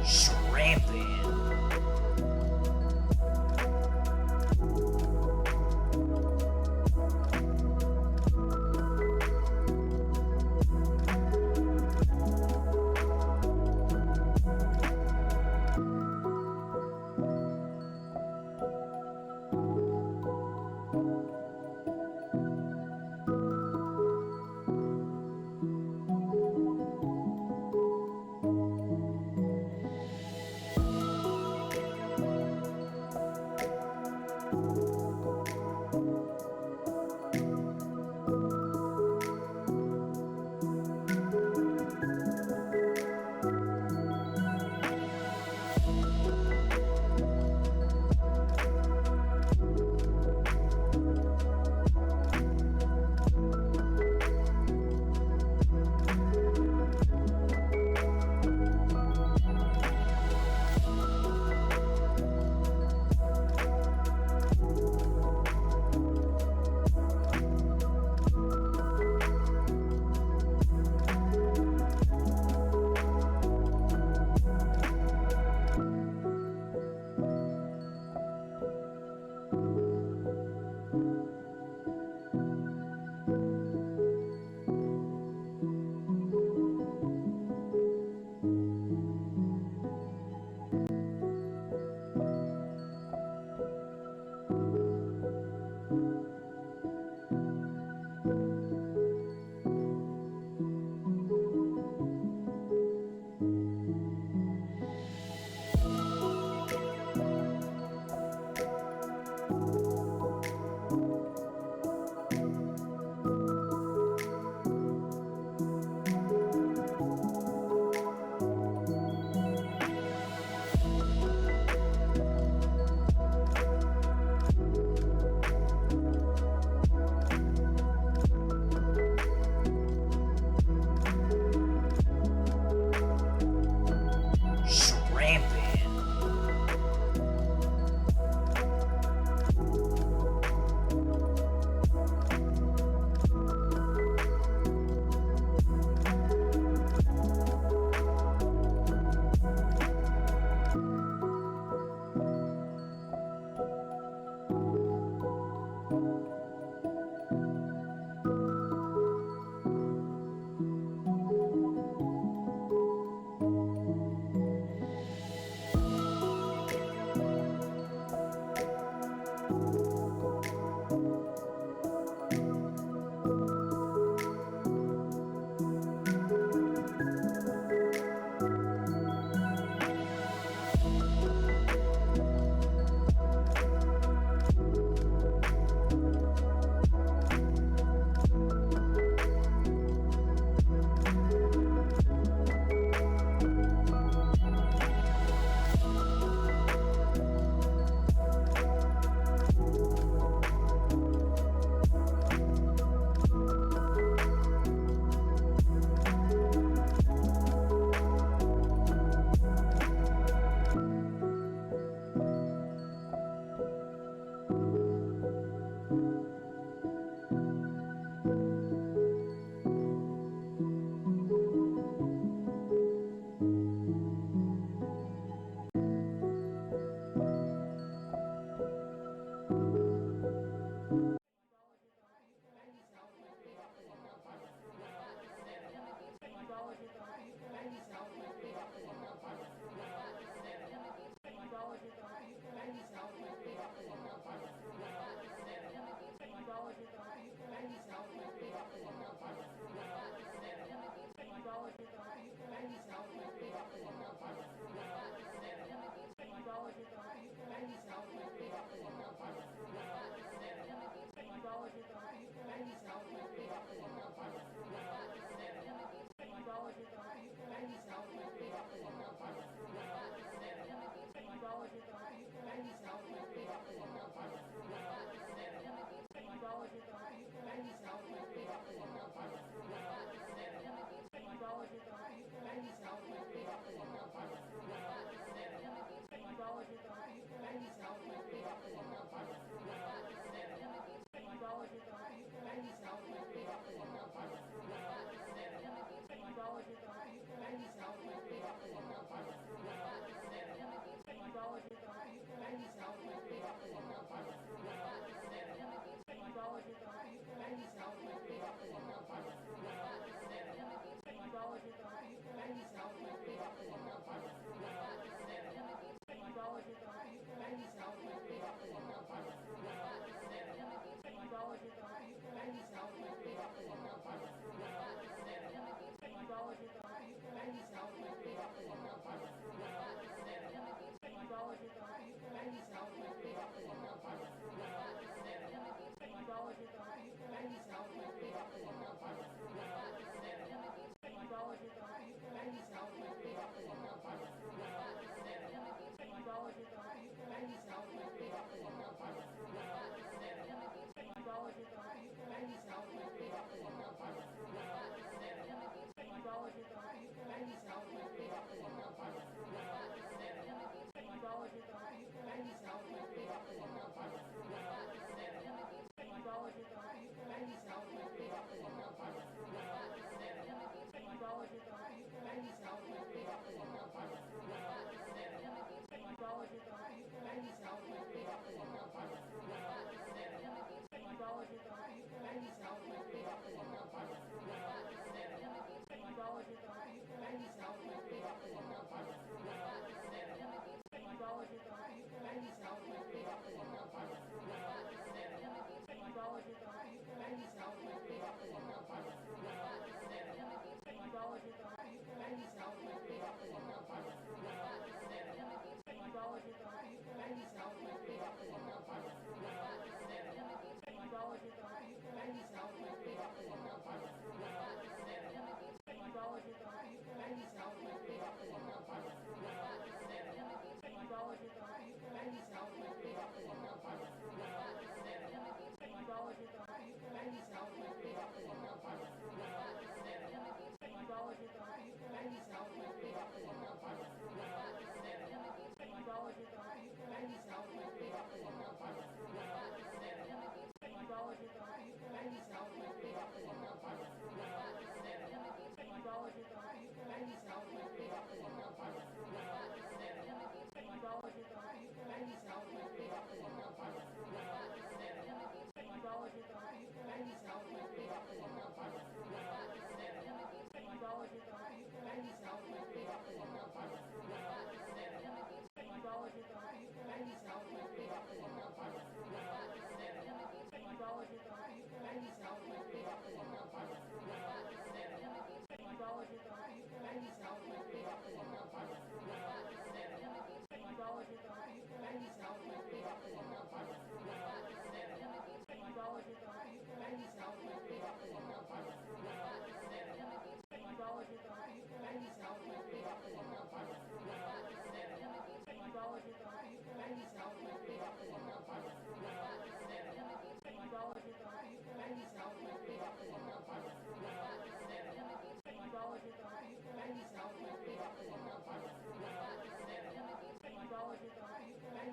Shrimping.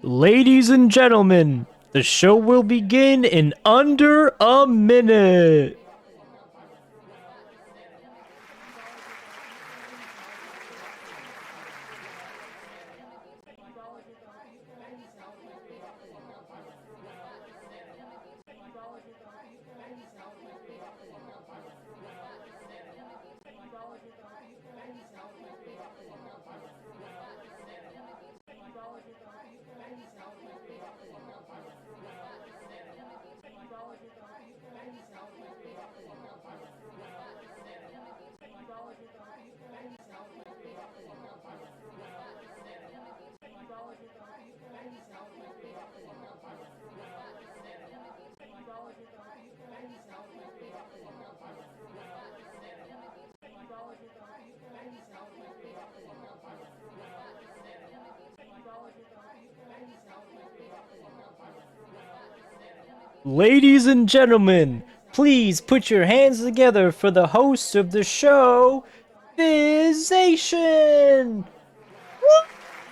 Ladies and gentlemen, the show will begin in under a minute. Ladies and gentlemen, please put your hands together for the host of the show, Fizzation.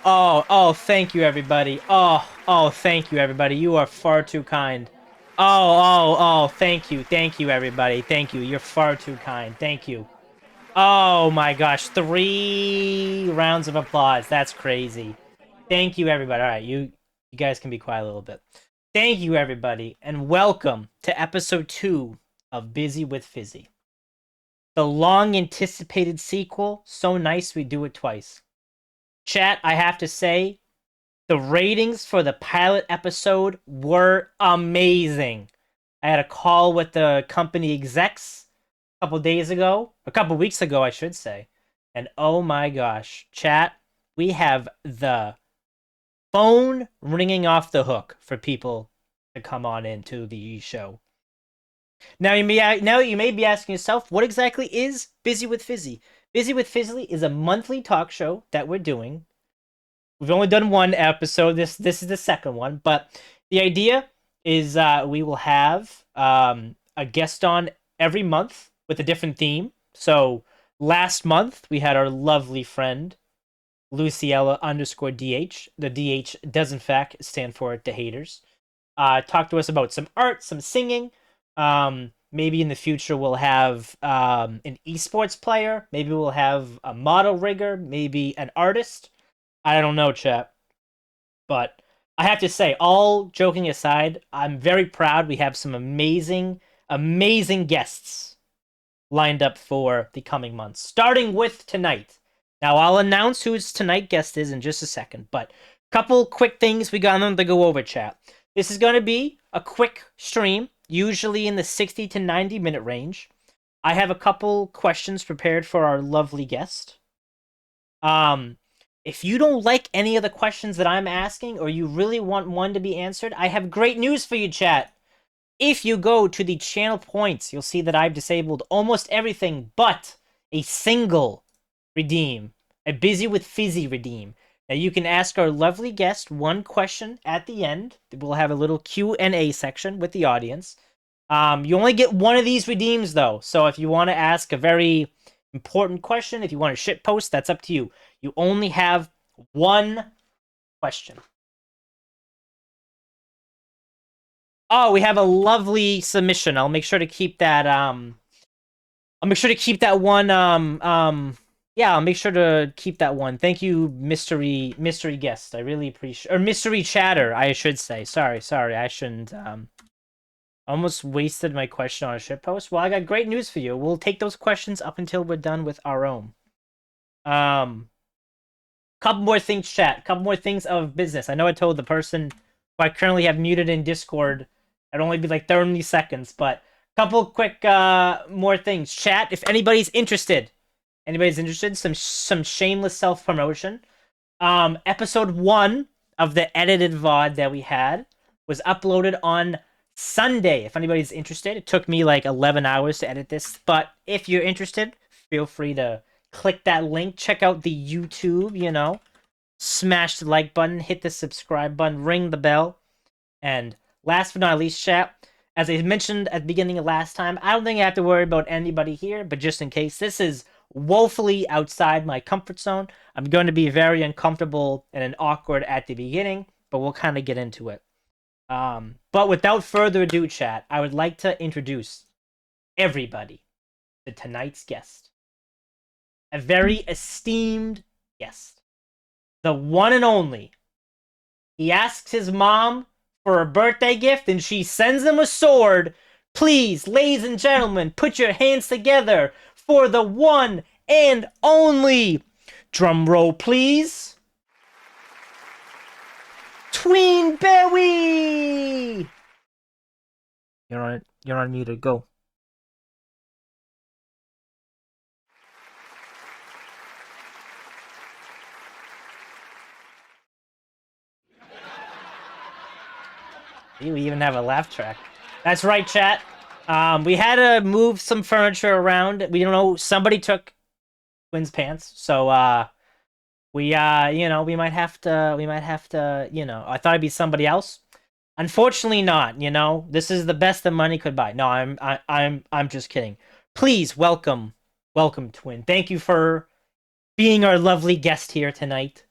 Oh, thank you, everybody. Thank you, everybody. You are far too kind. Thank you, everybody. Thank you. You're far too kind. Thank you. Oh my gosh, 3 rounds of applause. That's crazy. Thank you, everybody. All right, you guys can be quiet a little bit. Thank you, everybody, and welcome to episode 2 of Busy with Fizzy. The long-anticipated sequel, so nice we do it twice. Chat, I have to say, the ratings for the pilot episode were amazing. I had a call with the company execs a couple weeks ago, I should say. And oh my gosh, chat, we have the phone ringing off the hook for people to come on into the show. Now you may be asking yourself, what exactly is Busy with Fizzy? Busy with Fizzy is a monthly talk show that we're doing. We've only done one episode. This is the second one, but the idea is we will have a guest on every month with a different theme. So last month we had our lovely friend Luciella_DH. The DH does in fact stand for The Haters. Talk to us about some art, some singing. Maybe in the future we'll have an esports player. Maybe we'll have a model rigger. Maybe an artist. I don't know, chat. But I have to say, all joking aside, I'm very proud we have some amazing, amazing guests lined up for the coming months. Starting with tonight. Now, I'll announce who tonight's guest is in just a second, but couple quick things we got them to go over, chat. This is going to be a quick stream, usually in the 60 to 90 minute range. I have a couple questions prepared for our lovely guest. If you don't like any of the questions that I'm asking, or you really want one to be answered, I have great news for you, chat. If you go to the channel points, you'll see that I've disabled almost everything but a single redeem, a Busy with Fizzy redeem. Now you can ask our lovely guest one question at the end. We'll have a little Q&A section with the audience. You only get one of these redeems though, so if you want to ask a very important question, if you want to shit post, that's up to you. You only have one question. Oh, we have a lovely submission. I'll make sure to keep that one. Yeah, I'll make sure to keep that one. Thank you, mystery guest. I really appreciate, or mystery chatter, I should say. Sorry, I shouldn't. Almost wasted my question on a shitpost. Well, I got great news for you. We'll take those questions up until we're done with our own. Couple more things, chat. Couple more things of business. I know I told the person who I currently have muted in Discord it'd only be like 30 seconds, but couple quick more things. Chat, if anybody's interested, some shameless self-promotion. Episode 1 of the edited VOD that we had was uploaded on Sunday. If anybody's interested, it took me like 11 hours to edit this, but if you're interested, feel free to click that link, check out the YouTube, smash the like button, hit the subscribe button, ring the bell, and last but not least, chat, as I mentioned at the beginning of last time, I don't think I have to worry about anybody here, but just in case, this is woefully outside my comfort zone. I'm going to be very uncomfortable and awkward at the beginning. but we'll kind of get into it. But without further ado, chat, I would like to introduce everybody to tonight's guest. A very esteemed guest. The one and only. He asks his mom for a birthday gift and she sends him a sword. Please, ladies and gentlemen, put your hands together for the one and only. Drum roll, please. Twinbewwy! You're on mute. Go. We even have a laugh track. That's right, chat. We had to move some furniture around. We don't know. Somebody took Twin's pants, so we we might have to, I thought it'd be somebody else. Unfortunately, not. This is the best that money could buy. No, I'm just kidding. Please welcome Twin. Thank you for being our lovely guest here tonight.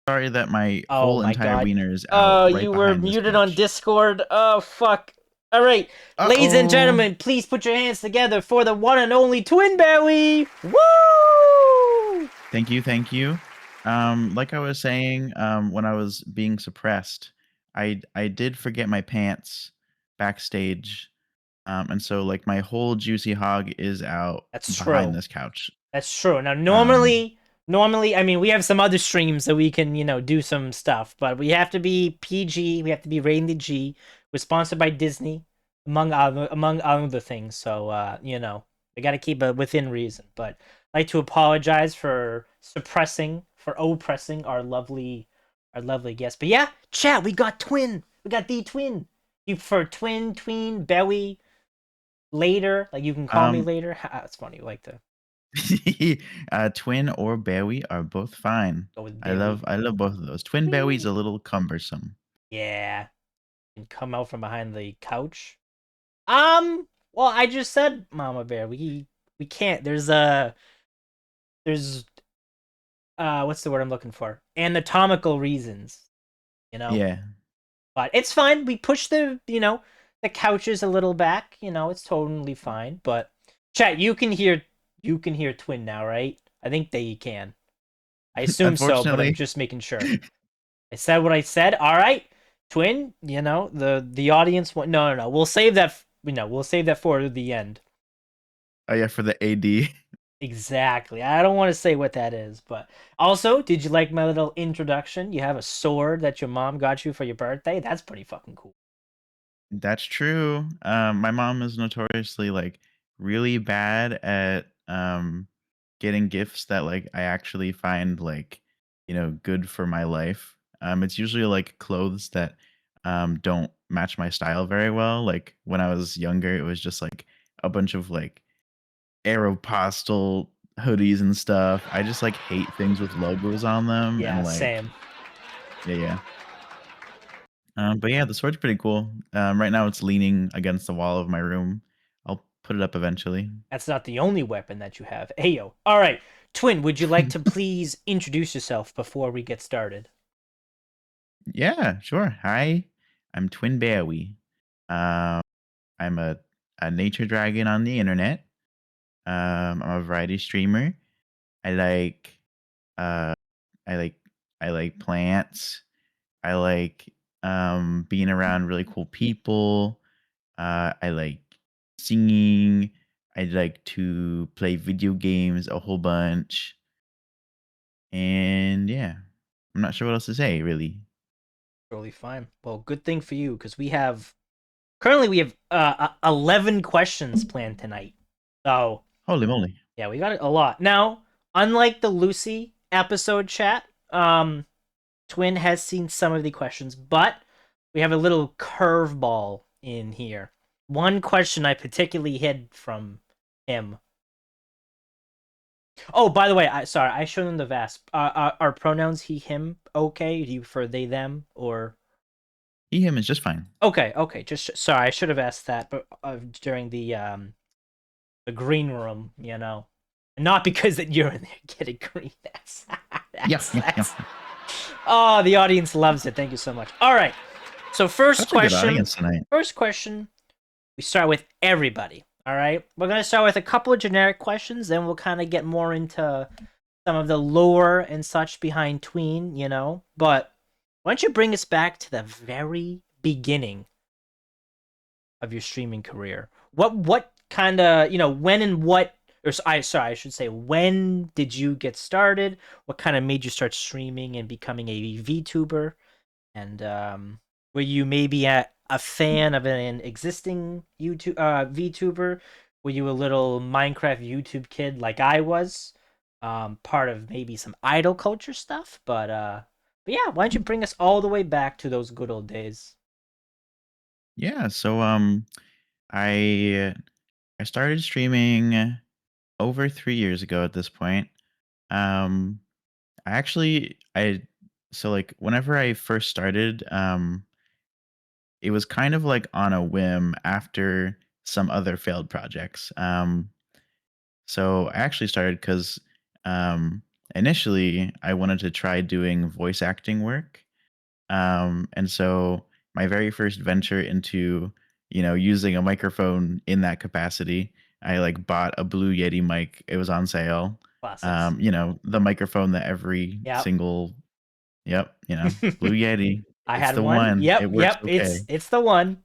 Sorry that my Oh whole my entire god. wiener is out Oh, right you were behind this muted on couch. Discord. Oh, fuck. All right. Ladies and Uh-oh. gentlemen, please put your hands together for the one and only Twinbewwy. Woo! Thank you, thank you. Like I was saying, when I was being suppressed, I did forget my pants backstage. And so like my whole juicy hog is out That's behind true. this couch. That's true. Now, Um, normally, I mean, we have some other streams that we can, do some stuff, but we have to be PG. We have to be rated G. We're sponsored by Disney, among other things. So, we got to keep it within reason. But I'd like to apologize for oppressing our lovely guest. But yeah, chat, we got Twin. We got the Twin. You prefer Twin, Belly, later. Like you can call me um, later. It's funny. You like to Twin or Bowie are both fine. go with I Belly. love both of those. Twin Bowie's a little cumbersome. Yeah, and come out from behind the couch. Well, I just said, Mama Bear, we can't. There's what's the word I'm looking for? Anatomical reasons, you know. Yeah. But it's fine. We push the couches a little back. It's totally fine. But chat, you can hear Twin now, right? I think they can. I assume so, but I'm Unfortunately, just making sure. I said what I said. All right, Twin. The audience. No. We'll save that. We'll save that for the end. oh yeah, for the AD. Exactly. I don't want to say what that is, but also, did you like my little introduction? You have a sword that your mom got you for your birthday. That's pretty fucking cool. That's true. My mom is notoriously like really bad at getting gifts that like I actually find like, good for my life. It's usually like clothes that don't match my style very well. Like when I was younger, it was just like a bunch of like Aeropostale hoodies and stuff. I just like hate things with logos on them and Yeah, like same. yeah. But yeah, the sword's pretty cool. Right now it's leaning against the wall of my room. I'll put it up eventually. That's not the only weapon that you have. Ayo. All right, Twin. Would you like to please introduce yourself before we get started? Yeah, sure. Hi, I'm Twinbewwy. Um, I'm a nature dragon on the internet. I'm a variety streamer. I like uh, I like I like plants. I like being around really cool people. I like singing. I like to play video games a whole bunch. And yeah, I'm not sure what else to say, really. Totally fine. Well, good thing for you because we have 11 questions planned tonight. So Holy moly. yeah, we got a lot. Now, unlike the Lucy episode chat, Twin has seen some of the questions, but we have a little curveball in here. One question I particularly hid from him. Oh, by the way, I showed him the VASP. Are pronouns he, him okay? Do you prefer they, them, or He, him is just fine. okay? Just sorry, I should have asked that, but during the green room, Not because that you're in there getting green. That's Yeah, yeah, yeah. that's. Oh, the audience loves it. Thank you so much. All right. So first Such a good question. audience tonight. First question. We start with everybody. All right. We're gonna start with a couple of generic questions, then we'll kind of get more into some of the lore and such behind Tween. But why don't you bring us back to the very beginning of your streaming career? What kind of when and what or I should say when did you get started? What kind of made you start streaming and becoming a VTuber? And were you maybe a fan of an existing VTuber? Were you a little Minecraft YouTube kid like I was? Part of maybe some idol culture stuff, but yeah, why don't you bring us all the way back to those good old days? Yeah, so I I started streaming over 3 years ago at this point. Um I actually I so like whenever I first started, it was kind of like on a whim after some other failed projects. So I actually started because initially I wanted to try doing voice acting work. And so my very first venture into, using a microphone in that capacity, I like bought a Blue Yeti mic. It was on sale. Classics. The microphone that every Yep. single, yep, Blue Yeti. I It's had the one. one. Yep, It works yep. okay. It's the one.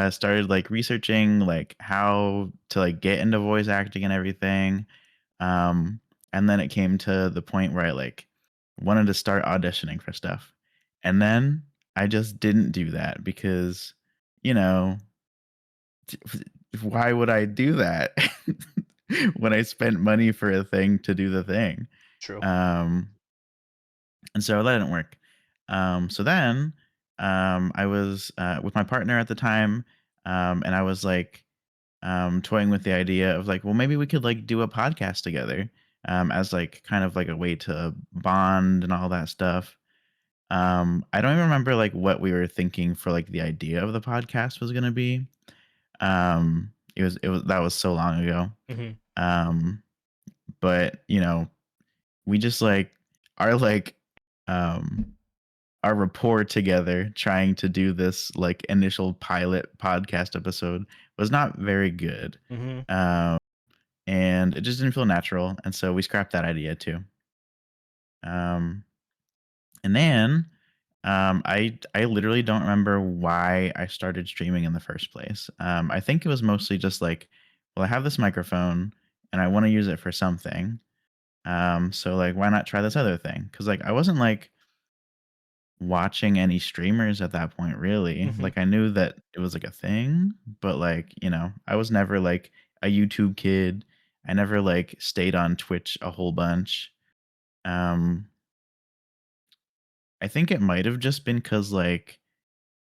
Started like researching like how to like get into voice acting and everything. Um, and then it came to the point where I like wanted to start auditioning for stuff. And then I just didn't do that because, you know, t- why would I do that when I spent money for a thing to do the thing? True. Um, and so that didn't work. So then I was with my partner at the time, and I was like toying with the idea of like, well, maybe we could like do a podcast together as like kind of like a way to bond and all that stuff. I don't even remember like what we were thinking for like the idea of the podcast was gonna be. It was that was so long ago. Hmm. Um, but we just like are like um our rapport together trying to do this like initial pilot podcast episode was not very good. Hmm. Um, and it just didn't feel natural. And so we scrapped that idea too. Um, and then I literally don't remember why I started streaming in the first place. I think it was mostly just like, well, I have this microphone and I want to use it for something. So like, why not try this other thing? Because like I wasn't like watching any streamers at that point really. Hmm. Like I knew that it was like a thing, but like, I was never like a YouTube kid. I never like stayed on Twitch a whole bunch. Um I think it might have just been cuz like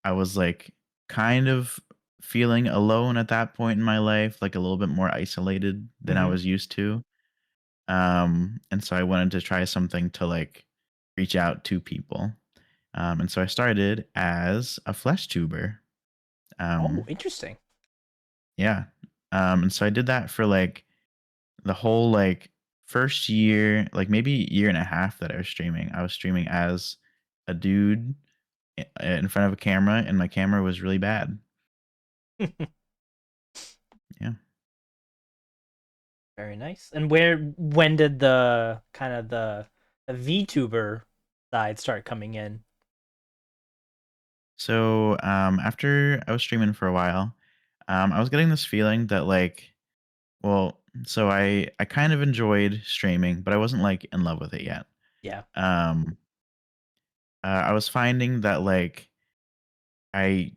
I was like kind of feeling alone at that point in my life, like a little bit more isolated than I Hmm. was used to. And so I wanted to try something to like reach out to people. And so I started as a flesh tuber. Oh, Um, interesting. yeah. And so I did that for like the whole like first year, like maybe year and a half that I was streaming. I was streaming as a dude in front of a camera, and my camera was really bad. Yeah. Very nice. And when did the kind of the VTuber side start coming in? So after I was streaming for a while, I was getting this feeling that like, well, so I kind of enjoyed streaming, but I wasn't like in love with it yet. Yeah. Um, I was finding that like I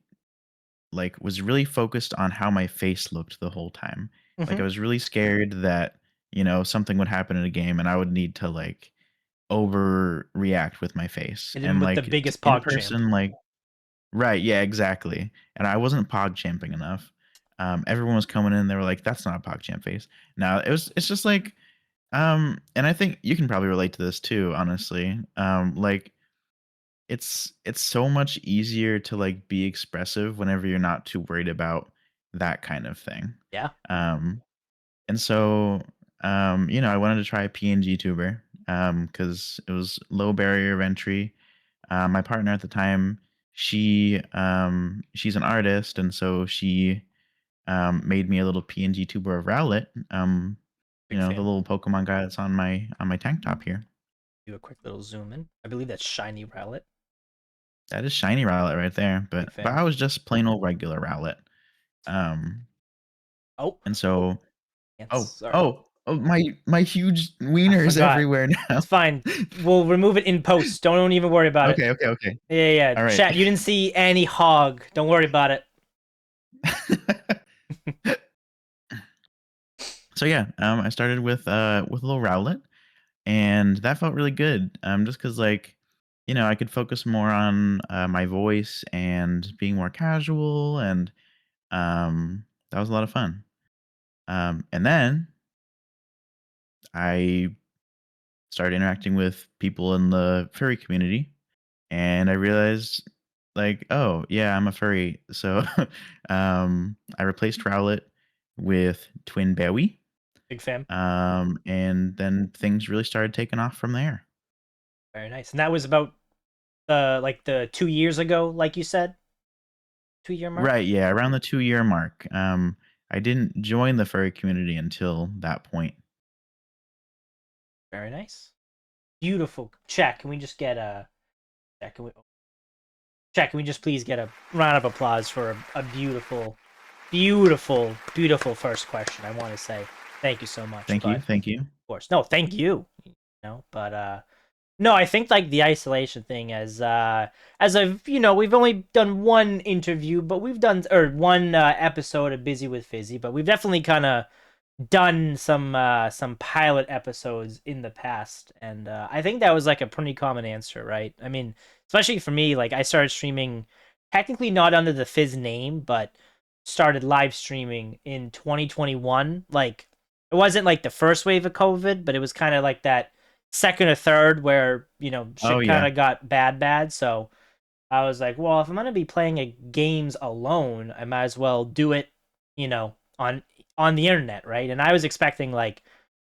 like was really focused on how my face looked the whole time. Like Hmm. I was really scared that something would happen in a game and I would need to like overreact with my face And then and with the like biggest in pog champ. person like right, yeah, exactly. And I wasn't pog champing enough. Everyone was coming in, they were like, "That's not a pog champ face." Now it's just like, and I think you can probably relate to this too, honestly. Like it's so much easier to like be expressive whenever you're not too worried about that kind of thing. Yeah. Um, and so, I wanted to try PNG tuber because it was low barrier of entry. My partner at the time, she's an artist, and so she made me a little PNG tuber of Rowlet. Big The fan. little Pokemon guy that's on my tank top here. Do a quick little zoom in. I believe that's shiny Rowlet. That is shiny Rowlet right there, Big but fan. I was just plain old regular Rowlet. Um, Oh, and oh, so, sorry. my huge I wieners forgot. everywhere It's now. fine. We'll remove it in post. Don't even worry about it. Okay. Yeah. All right. Chat, you didn't see any hog. Don't worry about it. So yeah, I started with a little Rowlet, and that felt really good. Just because like, I could focus more on my voice and being more casual, and that was a lot of fun. And then I started interacting with people in the furry community, and I realized, like, oh yeah, I'm a furry. So, I replaced Rowlet with Twinbewwy. Big fan. And then things really started taking off from there. Very nice. And that was about the 2 years ago, like you said, 2 year mark. Right, yeah, around the 2-year mark. I didn't join the furry community until that point. Very nice. Beautiful. Chat, can we just get a chat? Can we just please get a round of applause for a beautiful, beautiful first question? I want to say thank you so much, Thank but you, thank you. of course, no, thank you. But no, I think like the isolation thing as I've we've only done one interview, but we've done or one episode of Busy with Fizzy, but we've definitely kind of done some pilot episodes in the past, and I think that was like a pretty common answer, right? I mean, especially for me, like I started streaming technically not under the Fizz name, but started live streaming in 2021. Like it wasn't like the first wave of COVID, but it was kind of like that second or third where Oh, shit kind yeah. of got bad. So I was like, well, if I'm gonna be playing games alone, I might as well do it, on the internet, right? And I was expecting like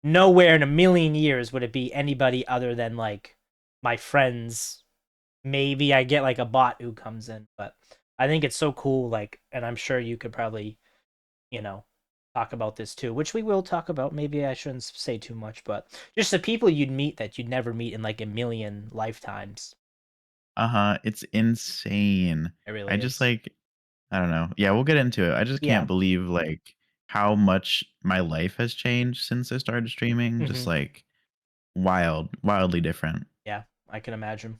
nowhere in a million years would it be anybody other than like my friends. Maybe I get like a bot who comes in, but I think it's so cool. Like, and I'm sure you could probably, you know, talk about this too, which we will talk about. Maybe I shouldn't say too much, but just the people you'd meet that you'd never meet in like a million lifetimes. Uh-huh, it's insane. It I really just, is. like I don't know. Yeah, we'll get into it. I just Yeah. can't believe, like, how much my life has changed since I started streaming. Just, hmm like, wildly different. Yeah, I can imagine.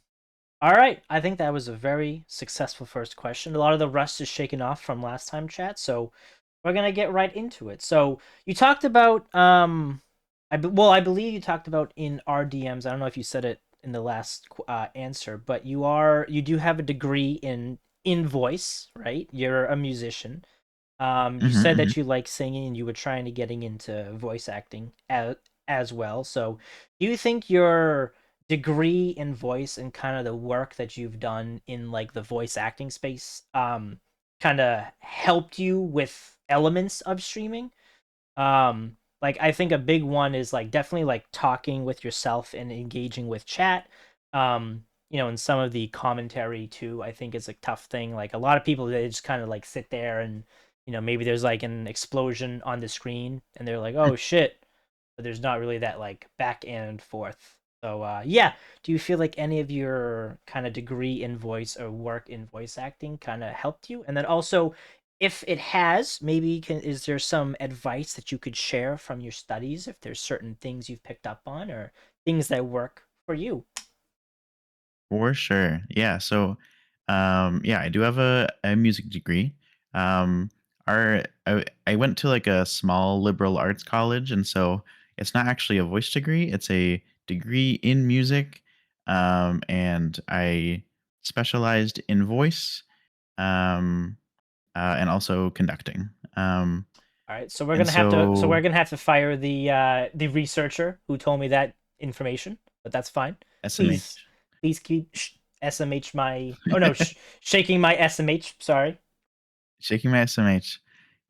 All right, I think that was a very successful first question. A lot of the rust is shaken off from last time chat, so we're gonna get right into it. So you talked about I believe you talked about in our DMs. I don't know if you said it in the last answer, but you do have a degree in voice, right? You're a musician. You Mhm, said mhm. that you like singing and you were trying to getting into voice acting as well. So, do you think your degree in voice and kind of the work that you've done in like the voice acting space kind of helped you with elements of streaming? Like I think a big one is like definitely like talking with yourself and engaging with chat. And some of the commentary too, I think is a tough thing. Like a lot of people they just kind of like sit there and maybe there's like an explosion on the screen and they're like, "Oh shit." But there's not really that like back and forth. So yeah, do you feel like any of your kind of degree in voice or work in voice acting kind of helped you? And then also if it has, maybe is there some advice that you could share from your studies if there's certain things you've picked up on or things that work for you? For sure. Yeah. So, yeah, I do have a music degree. Um, I went to like a small liberal arts college, and so it's not actually a voice degree. It's a degree in music, and I specialized in voice, um, and also conducting. All right, so we're And gonna have to so so we're gonna have to fire the researcher who told me that information, but that's fine. Please, SMH. please keep SMH my oh no shaking my SMH. Sorry. Shaking my SMH.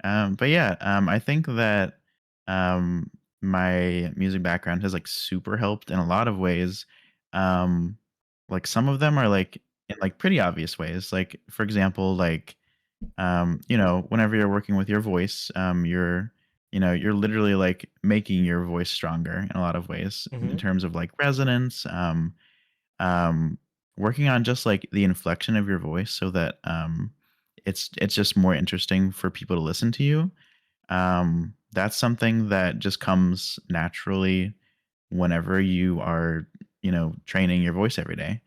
But yeah, I think that um, my music background has like super helped in a lot of ways. Um, like some of them are like in like pretty obvious ways. Like for example, like whenever you're working with your voice, you're literally like making your voice stronger in a lot of ways in Mm-hmm. terms of like resonance. Um, Working on just like the inflection of your voice so that it's just more interesting for people to listen to you. That's something that just comes naturally whenever you are, training your voice every day.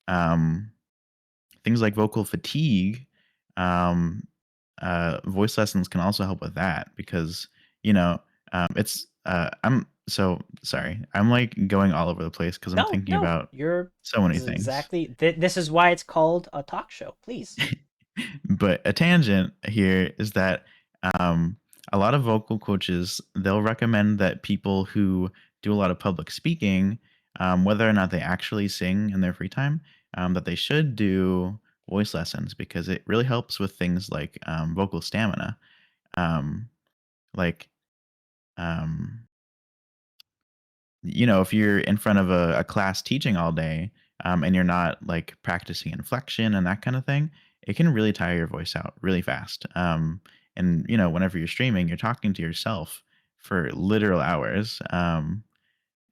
Um, Things like vocal fatigue, um, voice lessons can also help with that because, you know, I'm so sorry. I'm like going all over the place because I'm No, thinking no, about you're so many this is things. exactly this is why it's called a talk show. Please. But a tangent here is that um, a lot of vocal coaches they'll recommend that people who do a lot of public speaking, whether or not they actually sing in their free time, that they should do voice lessons because it really helps with things like vocal stamina. Um, like um, if you're in front of a class teaching all day, and you're not like practicing inflection and that kind of thing, it can really tire your voice out really fast. And whenever you're streaming, you're talking to yourself for literal hours.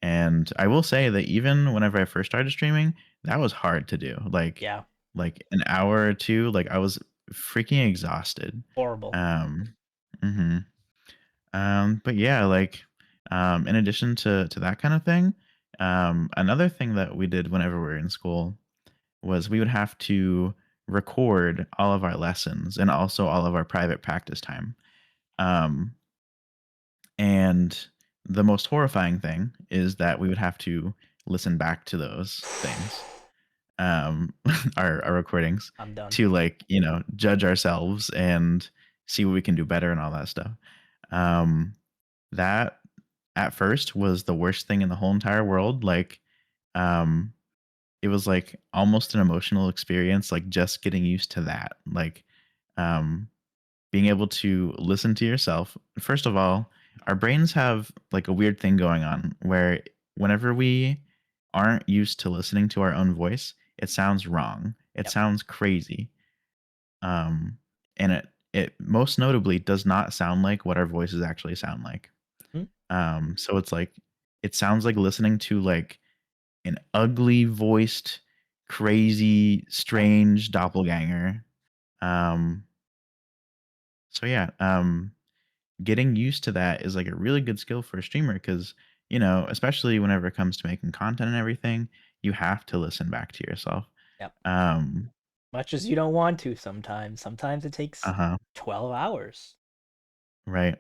And I will say that even whenever I first started streaming, that was hard to do. Yeah, Like an hour or two, like I was freaking exhausted. horrible. Um, mhm. But yeah, like, in addition to that kind of thing, another thing that we did whenever we were in school was we would have to record all of our lessons and also all of our private practice time. Um, and the most horrifying thing is that we would have to listen back to those things, our recordings, I'm done. to like judge ourselves and see what we can do better and all that stuff. Um, that at first was the worst thing in the whole entire world. Like, um, it was like almost an emotional experience, like just getting used to that. Like, um, being able to listen to yourself. First of all, our brains have like a weird thing going on where whenever we aren't used to listening to our own voice, it sounds wrong. It Yep. sounds crazy. Um, and it most notably does not sound like what our voices actually sound like. Mhm. So it's like it sounds like listening to like an ugly voiced, crazy, Yeah. strange doppelganger. Um, so yeah, getting used to that is like a really good skill for a streamer because especially whenever it comes to making content and everything, you have to listen back to yourself. Yep. Um, Much as you don't want to sometimes. Sometimes it takes uh-huh, 12 hours. right.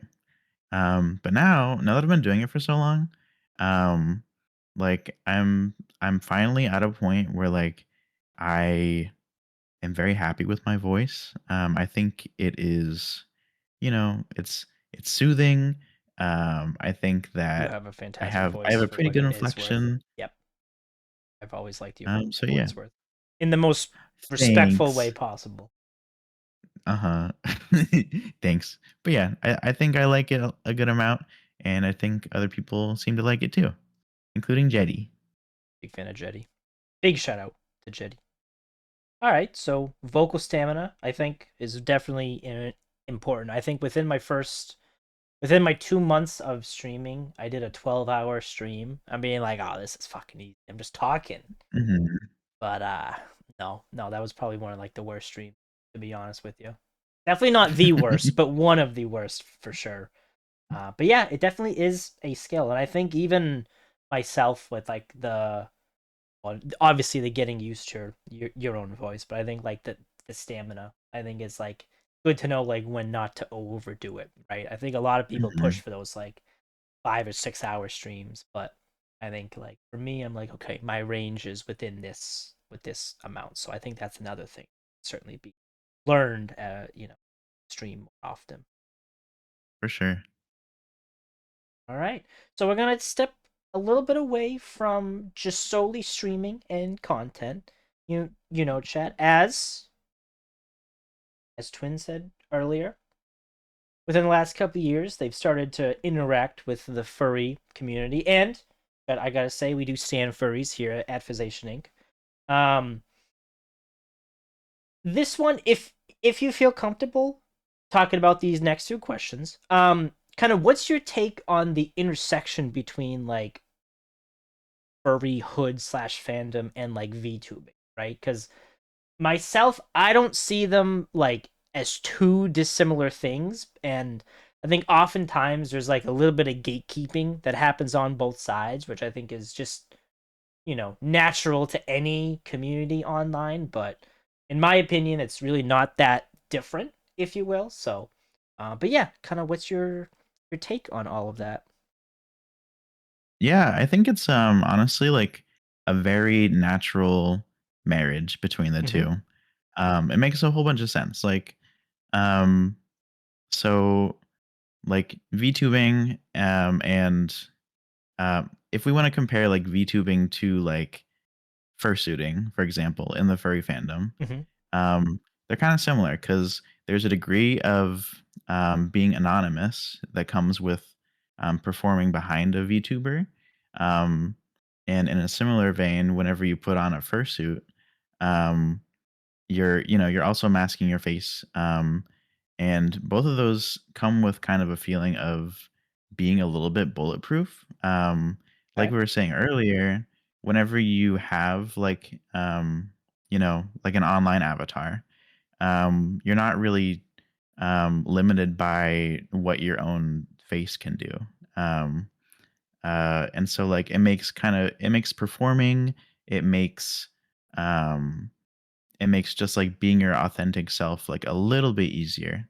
But now that I've been doing it for so long, um, like I'm finally at a point where like I am very happy with my voice. I think it is, it's soothing. I think You that have a I fantastic have voice a for pretty what good it is worth. inflection. Yep. I've always liked your voice So for what yeah, it's worth. In the most respectful way thanks. possible. Uh-huh. Thanks. But yeah, I think I like it a good amount, and I think other people seem to like it too, including Jetty. Big fan of Jetty. Big shout out to Jetty. All right, so vocal stamina, I think, is definitely important. I think within my 2 months of streaming, I did a 12-hour stream. I'm being like, oh, this is fucking easy. I'm just talking. Mhm. But no, no, that was probably one of like the worst streams, to be honest with you. Definitely not the worst, but one of the worst for sure. But yeah, it definitely is a skill, and I think even myself with like well, obviously the getting used to your own voice, but I think like the stamina, I think is like good to know like when not to overdo it, right? I think a lot of people push Mhm. for those like 5 or 6 hour streams, but I think like for me, I'm like, okay, my range is within this with this amount, so I think that's another thing certainly be learned, stream more often. For sure. All right, so we're gonna step a little bit away from just solely streaming and content. Chat as Twin said earlier. within the last couple of years, they've started to interact with the furry community, and but I gotta say, we do stand furries here at Fizzation Inc. Um, this one, if you feel comfortable talking about these next two questions, kind of what's your take on the intersection between like furry hood slash fandom and like VTubing, right? Because myself, I don't see them like as two dissimilar things, and I think oftentimes there's like a little bit of gatekeeping that happens on both sides, which I think is just natural to any community online. But in my opinion, it's really not that different, if you will. So, but yeah, kind of what's your take on all of that? Yeah, I think it's honestly like a very natural marriage between the Mm-hmm. two. It makes a whole bunch of sense. Um so like VTubing and if we want to compare like VTubing to like fursuiting, for example, in the furry fandom, Mm-hmm. they're kind of similar because there's a degree of being anonymous that comes with performing behind a VTuber. Um, and in a similar vein, whenever you put on a fursuit, um, you're also masking your face. And both of those come with kind of a feeling of being a little bit bulletproof. Like Okay. we were saying earlier, whenever you have like an online avatar, you're not really limited by what your own face can do. Um, and so like it makes performing, it makes um, it makes just like being your authentic self like a little bit easier.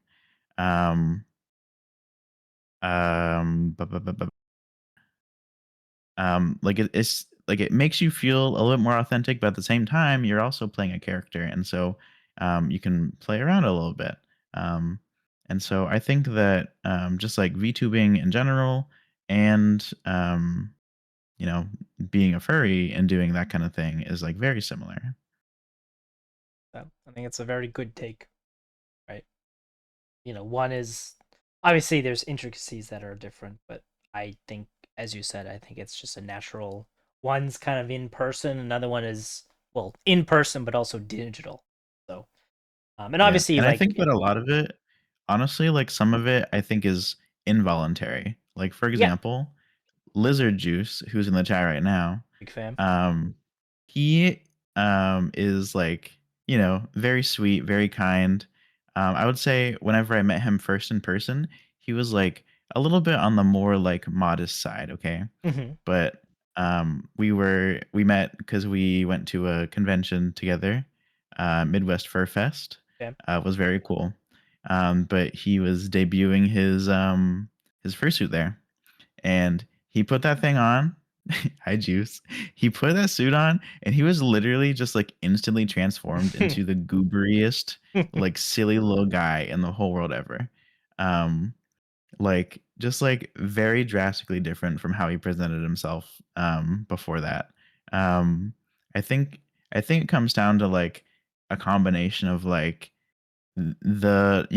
Um, bu- bu- bu- bu- it's like it makes you feel a little more authentic, but at the same time, you're also playing a character, and so you can play around a little bit. Um, and so I think that just like VTubing in general, and you know, being a furry and doing that kind of thing is like very similar. So I think it's a very good take, right? One is obviously there's intricacies that are different, but I think, as you said, I think it's just a natural. One's kind of in person, another one is well in person, but also digital. So, and Yeah, obviously, and I like think that a lot of it, honestly, like some of it, I think is involuntary. Like for yeah, example, Lizard Juice, who's in the chat right now, big fan. um, he is like very sweet, very kind. I would say whenever I met him first in person, he was like a little bit on the more like modest side. Okay, Hmm. but we met because we went to a convention together, Midwest Fur Fest. Yeah. Was very cool. But he was debuting his fursuit there, and he put that thing on. Hi, Juice. He put that suit on, and he was literally just like instantly transformed into the gooberiest, like silly little guy in the whole world ever. Um, like just like very drastically different from how he presented himself before that. um i think I think it comes down to like a combination of like the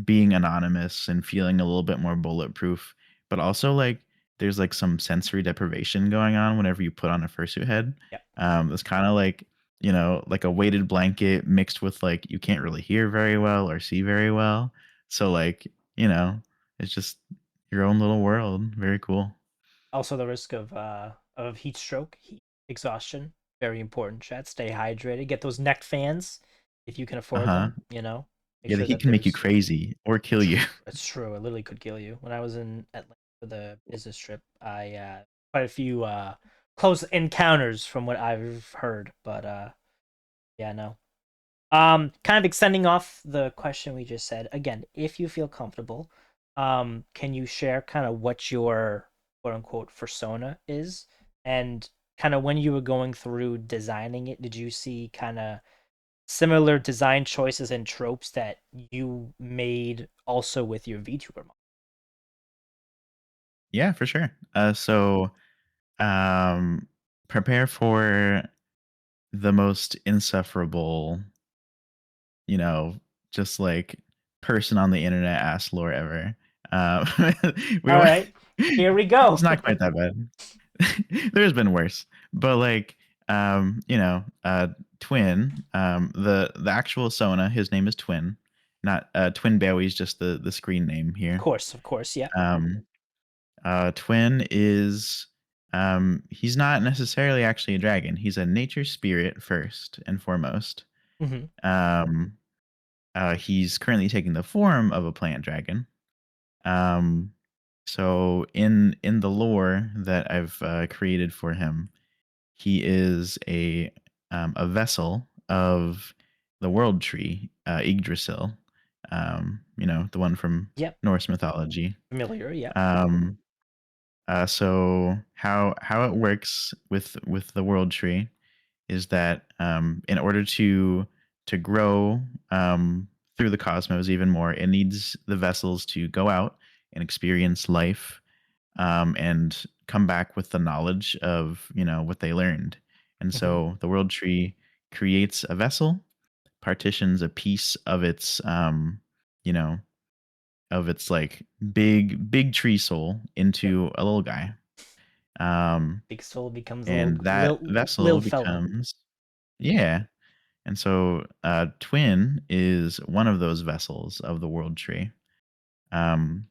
being anonymous and feeling a little bit more bulletproof, but also like there's like some sensory deprivation going on whenever you put on a fursuit head. Yeah. It's kind of like like a weighted blanket mixed with like you can't really hear very well or see very well, so like you know it's just your own little world. Very cool. Also, the risk of heat stroke, heat exhaustion, very important. Chat, stay hydrated. Get those neck fans if you can afford Uh-huh. them. Make Yeah, the sure heat that can make you there's. crazy or kill you. It's true. It literally could kill you. When I was in Atlanta for the business trip, I quite a few close encounters from what I've heard. But yeah, no. Kind of extending off the question we just said again. If you feel comfortable, can you share kind of what your quote unquote persona is, and kind of when you were going through designing it, did you see kind of similar design choices and tropes that you made also with your VTuber model? Yeah, for sure. Um prepare for the most insufferable, you know, just like person on the internet ass lore ever. We All were right, here we go. it's not quite that bad. There's been worse, but like you know, Twin, the actual Sona, his name is Twin, not Twinbewwy is just the screen name here. Of course, yeah. Um, Twin is he's not necessarily actually a dragon. He's a nature spirit first and foremost. Mm-hmm. Um, he's currently taking the form of a plant dragon. Um, so in the lore that I've created for him, he is a vessel of the world tree, Yggdrasil. You know, the one from Yep, Norse mythology. familiar. Yep. Um, so how it works with the world tree is that in order to grow through the cosmos even more, it needs the vessels to go out and experience life and come back with the knowledge of what they learned. And Mm-hmm. so the world tree creates a vessel, partitions a piece of its you know of its like big tree soul Yep. into a little guy. Um, Big soul becomes a and that little vessel fella. becomes yeah. And so Twin is one of those vessels of the world tree. Um,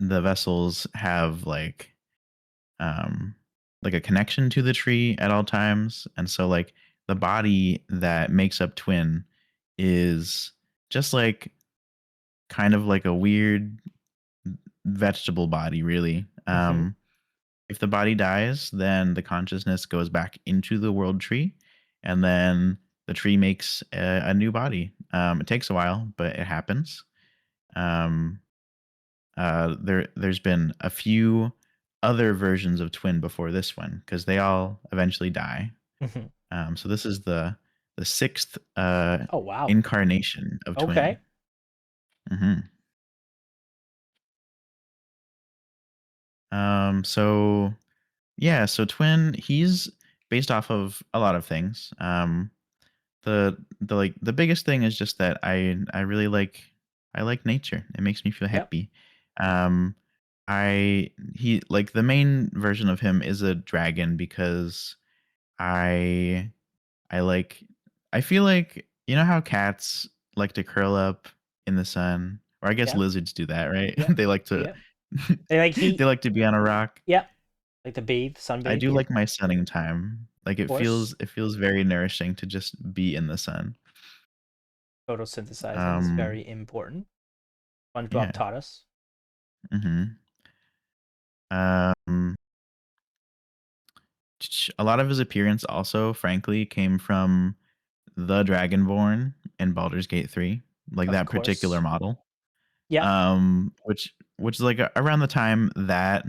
the vessels have um like a connection to the tree at all times, and so like the body that makes up Twin is just like kind of like a weird vegetable body, really. Mm-hmm. If the body dies, then the consciousness goes back into the world tree, and then the tree makes a new body. It takes a while, but it happens. Um, there's been a few other versions of Twin before this one because they all eventually die. Mm-hmm. So this is the sixth Oh wow. incarnation of Twin. Okay. hmm So yeah, so Twin, he's based off of a lot of things. The biggest thing is just that I really I like nature. It makes me feel Yep. happy. Um, I he like the main version of him is a dragon because I I like I feel like you know how cats like to curl up in the sun, or I guess Yep. lizards do that, right? Yep. They like to Yep. They like they heat. like to be on a rock. Yep. Like the bathe, I sunbathe. do Yep. like my sunning time. Like Of course. it feels very nourishing to just be in the sun. Photosynthesizing is Um, very important. SpongeBob yeah. taught us. Mhm. Um, a lot of his appearance also, frankly, came from the Dragonborn in Baldur's Gate 3, like Of that course. particular model. Yep. Which is like around the time that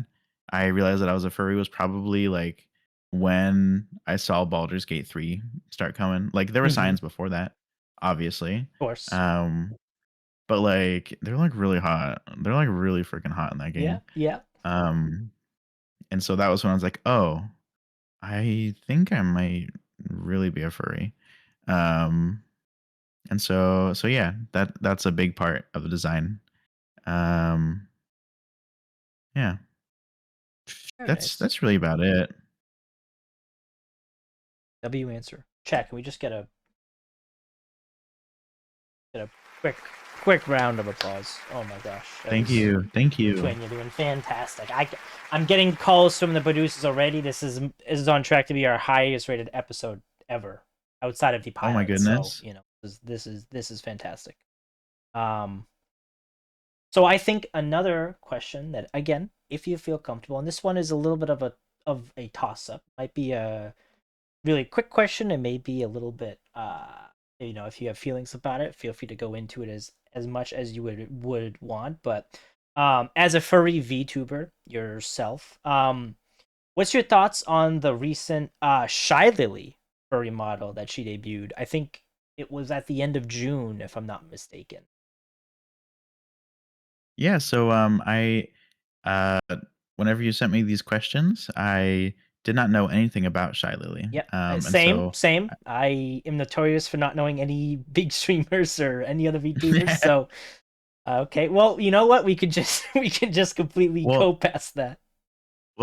I realized that I was a furry was probably like when I saw Baldur's Gate 3 start coming. Like there were Mm-hmm. signs Of before that, obviously. course. Um, but like they're like really hot. They're like really freaking hot in that Yeah. game. Yeah. Um, and so that was when I was like, "Oh, I think I might really be a furry." Um, and so yeah, that's a big part of the design. Um, yeah, Very nice. that's really about it. W answer. Check. Can we just get a quick round of applause? Oh my gosh. That Thank was you, thank you. Twin, you're doing fantastic. I'm getting calls from the producers already. This is on track to be our highest rated episode ever outside of the Oh my pilot. So goodness. this is fantastic. Um, so I think another question that again, if you feel comfortable, and this one is a little bit of a toss up, might be a really quick question and maybe a little bit if you have feelings about it, feel free to go into it as much as you would want. But as a furry VTuber yourself, what's your thoughts on the recent Shy Lily furry model that she debuted? I think it was at the end of June, if I'm not mistaken. Yeah, so I uh whenever you sent me these questions, I did not know anything about Shy Lily. Yep. And Same, so same. I am notorious for not knowing any big streamers or any other VTubers. So, okay. Well, you know what? We could just we could just completely well, go past that.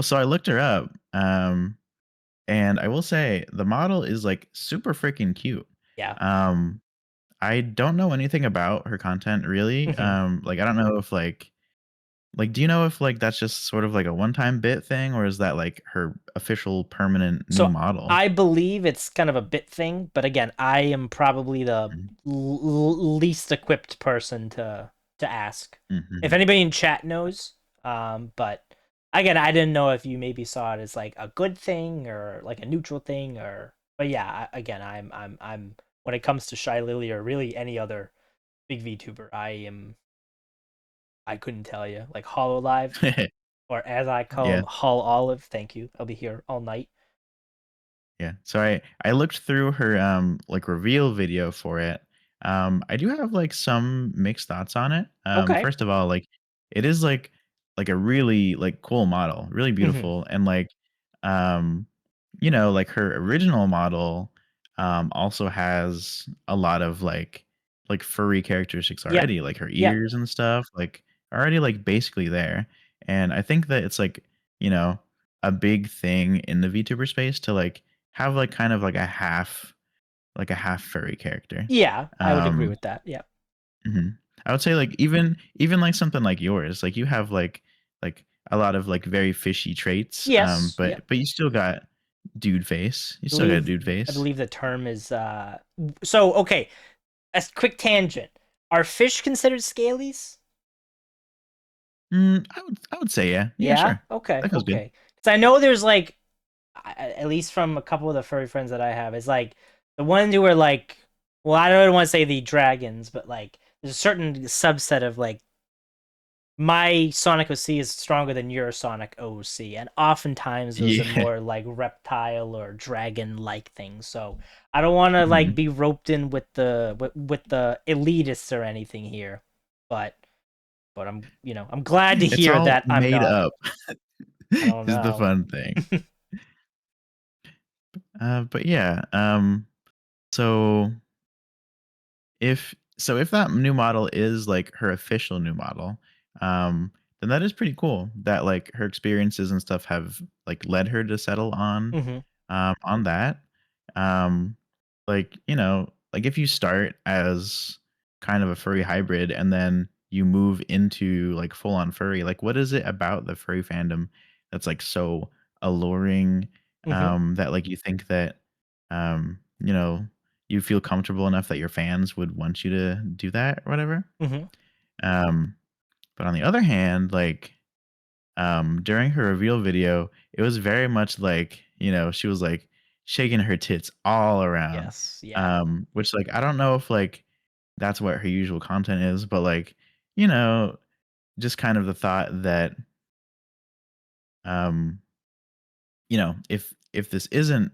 so I looked her up. And I will say the model is like super freaking cute. Yeah. Um, I don't know anything about her content really. Mhm. Like I don't know if like do you know if like that's just sort of like a one-time bit thing or is that like her official permanent new So model? I believe it's kind of a bit thing, but again, I am probably the least equipped person to ask. If Mm-hmm. anybody in chat knows, but again, I didn't know if you maybe saw it as like a good thing or like a neutral thing, or. But yeah, again, I'm when it comes to Shy Lily or really any other big VTuber, I couldn't tell you. Like Hollow Live, or as I call Yeah. him, Hall Olive. Thank you. I'll be here all night. Yeah. So I looked through her like reveal video for it. I do have like some mixed thoughts on it. Okay. First of all, like it is like a really like cool model, really Hmm. beautiful and like um you know, like her original model also has a lot of like furry characteristics Yep. already, like her Yep. ears and stuff, like already like basically there. And I think that it's like, you know, a big thing in the VTuber space to like have, like, kind of like a half furry character. Yeah, I would agree Um with that. Yeah. mhm. I would say, like, even, like, something like yours, like, you have, like, a lot of, like, very fishy traits, Yes. Yep. but you still got dude face. You I still got believe dude I face. believe the term is so okay. A quick tangent. Are fish considered scalies? I would say, yeah. Yeah, Yeah. sure. Okay. That feels good. Okay. Because I know there's like, at least from a couple of the furry friends that I have, it's like the ones who are like, well, I don't want to say the dragons, but like there's a certain subset of like my Sonic OC is stronger than your Sonic OC, and oftentimes those are Yeah. more like reptile or dragon-like things. So I don't want to like Mhm. be roped in with the elitists or anything here, but I'm I'm glad to It's hear all that I'm made not. up I don't is the know. fun thing. But yeah, so if that new model is like her official new model, then that is pretty cool that like her experiences and stuff have like led her to settle Hmm. on that. Um, like, you know, like if you start as kind of a furry hybrid and then you move into like full on furry, like what is it about the furry fandom that's like so alluring Hmm. that like you think that you know, you feel comfortable enough that your fans would want you to do that or whatever. Hmm. Um, but on the other hand, like during her reveal video, it was very much like, you know, she was like shaking her tits all around. Yes. Yeah. Which like I don't know if like that's what her usual content is, but like, you know, just kind of the thought that um, you know, if this isn't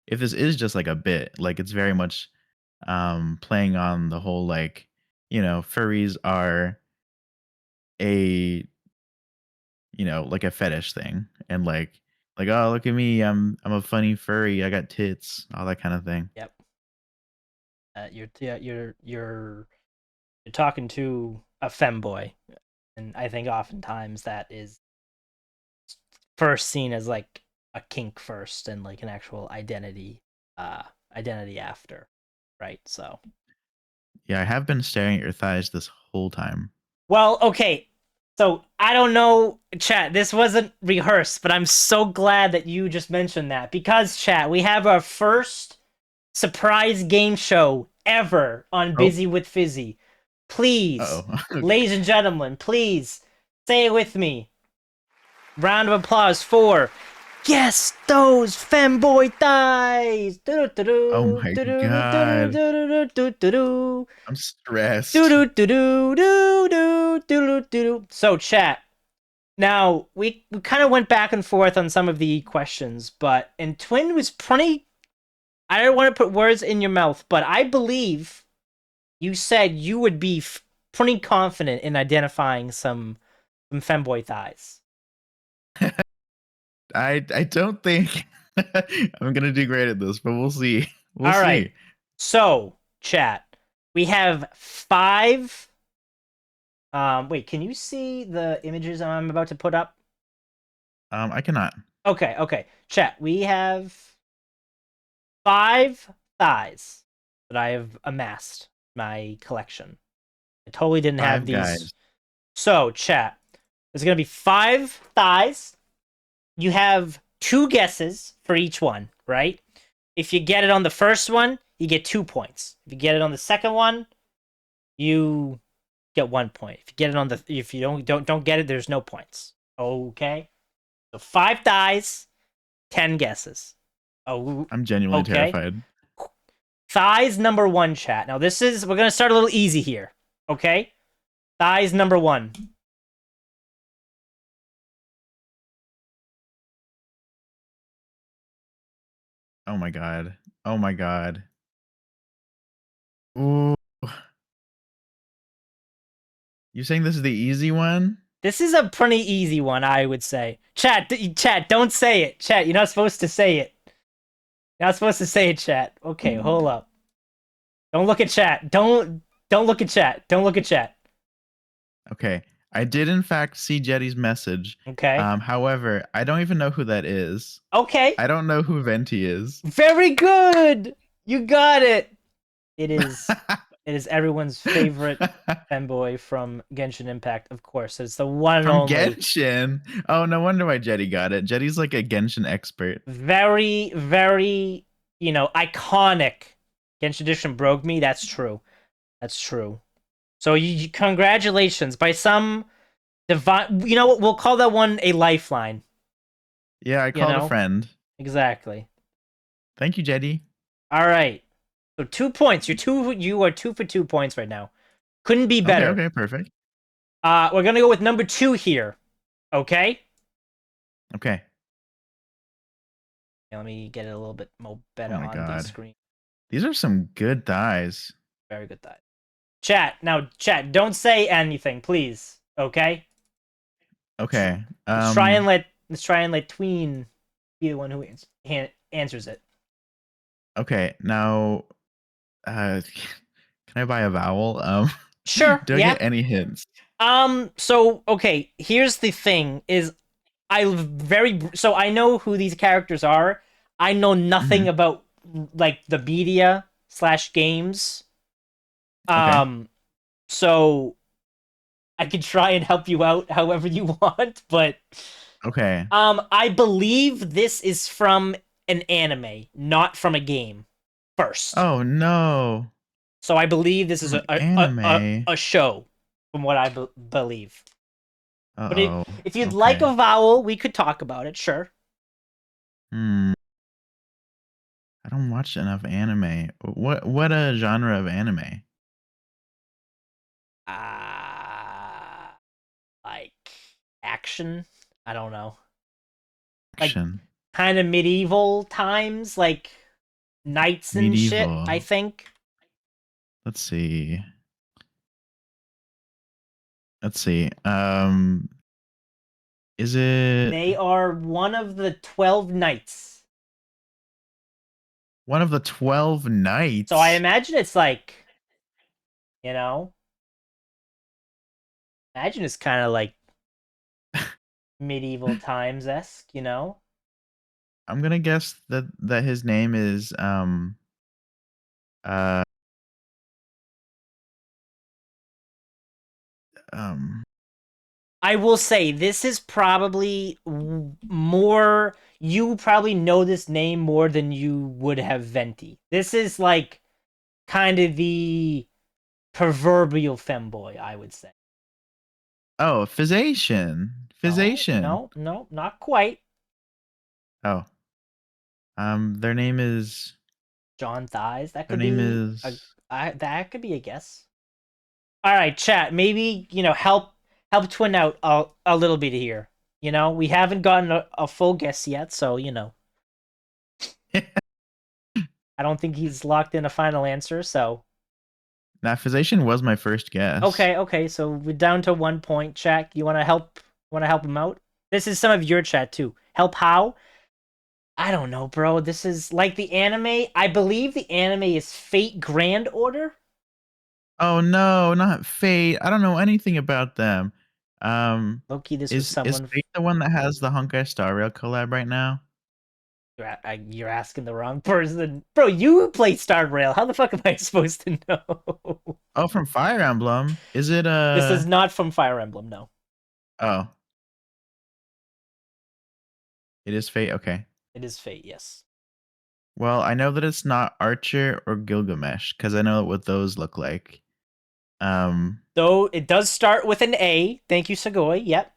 if this is just like a bit, like it's very much playing on the whole like, you know, furries are a you know, like a fetish thing and like oh look at me, I'm a funny furry, I got tits, all that kind of thing. Yep. You're talking to a femboy, and I think oftentimes that is first seen as like a kink first and like an actual uh identity after, right? So Yeah, I have been staring at your thighs this whole time. well, okay, so I don't know, chat, this wasn't rehearsed, but I'm so glad that you just mentioned that, because chat, we have our first surprise game show ever on Oh, Busy with Fizzy. Please, uh-oh. Okay. ladies and gentlemen, please say it with me. Round of applause for Guess Those Femboy Thighs. Oh Do-do-do-do, my do-do-do-do, god. do-do-do-do, I'm stressed. do-do-do-do, do-do, do-do-do-do. So, chat. Now, we kind of went back and forth on some of the questions, and Twin was pretty. I don't want to put words in your mouth, but I believe you said you would be pretty confident in identifying some femboy thighs. I don't think I'm gonna do great at this, but we'll see. We'll All right. see. So, chat, we have 5. Wait, can you see the images I'm about to put up? I cannot. Okay. Chat, we have 5 thighs that I have amassed my collection. I totally didn't have Five these. guys. So, chat, there's going to be 5 thighs. You have 2 guesses for each one, right? If you get it on the first one, you get 2 points. If you get it on the second one, you get 1 point. If you get it on the if you don't get it, there's no points. Okay? So 5 thighs, 10 guesses. Oh, I'm genuinely okay. terrified. Thighs number 1, chat. Now we're gonna start a little easy here. Okay? Thighs number 1. Oh my god. Oh my god. Ooh. You saying this is the easy one? This is a pretty easy one, I would say. Chat, don't say it. Chat, you're not supposed to say it. You're not supposed to say it, chat. Okay, hold up. Don't look at chat. Don't look at chat. Don't look at chat. Okay. I did in fact see Jetty's message. Okay. However, I don't even know who that is. Okay. I don't know who Venti is. Very good. You got it. It is everyone's favorite fanboy from Genshin Impact, of course. It's the one and From only. Genshin. Oh, no wonder why Jetty got it. Jetty's like a Genshin expert. Very, very, iconic. Genshin Edition broke me. That's true. That's true. So congratulations. By some divine, you know what? We'll call that one a lifeline. Yeah, I You called a know? friend. Exactly. Thank you, Jetty. All right. So 2 points. You are 2 for 2 points right now. Couldn't be Okay, better. okay, perfect. We're gonna go with number 2 here. Okay? Okay. Yeah, let me get it a little bit more Oh better my on the god. screen. These are some good thighs. Very good that. Chat, don't say anything, please. Okay? Okay. Let's try and let Tween be the one who answers it. Okay. Now can I buy a vowel? Sure, Do I yeah. get any hints? So okay, here's the thing is so I know who these characters are. I know nothing Mhm. about like the media / games. Okay. So I could try and help you out however you want, but Okay. I believe this is from an anime, not from a game. First, Oh no. so I believe this is From an anime. a show, from what I believe. But Uh-oh. if you'd like Okay. a vowel, we could talk about it. Sure. Hmm. I don't watch enough anime. What a genre of anime? Uh, like action. I don't know. Like Action. kind of medieval times, like knights and shit. I Medieval. think. Let's see. Let's see. Is it They are one of the 12 knights. one of the 12 So I knights? imagine it's like, you know, imagine it's kind of like medieval times esque, you know? I'm gonna guess that his name is uh um I will say this is probably more. You probably know this name more than you would have Venti. This is like kind of the proverbial femboy, I would say. oh, Fizzation. No, Fizzation. not quite. Oh. Their name is John Thighs. their name is That could be a guess. All right, chat. Maybe help Twin out a little bit here. We haven't gotten a full guess yet, so I don't think he's locked in a final answer. So Now Fizzation was my first guess. okay. So we're down to 1 point. Chat, you want to help? Want to help him out? This is some of your chat too. Help how? I don't know, bro. This is like the anime. I believe the anime is Fate Grand Order. Oh no, not Fate. I don't know anything about them. Loki, this was Is someone. Fate the one that has the Honkai Star Rail collab right now? You're asking the wrong person, bro. You play Star Rail. How the fuck am I supposed to know? Oh, from Fire Emblem. Is it This is not from Fire Emblem. No, Oh, it is Fate. Okay. it is Fate. Yes. Well, I know that it's not Archer or Gilgamesh because I know what those look like. Um, Though it does start with an A. Thank you, Sagoi. Yep.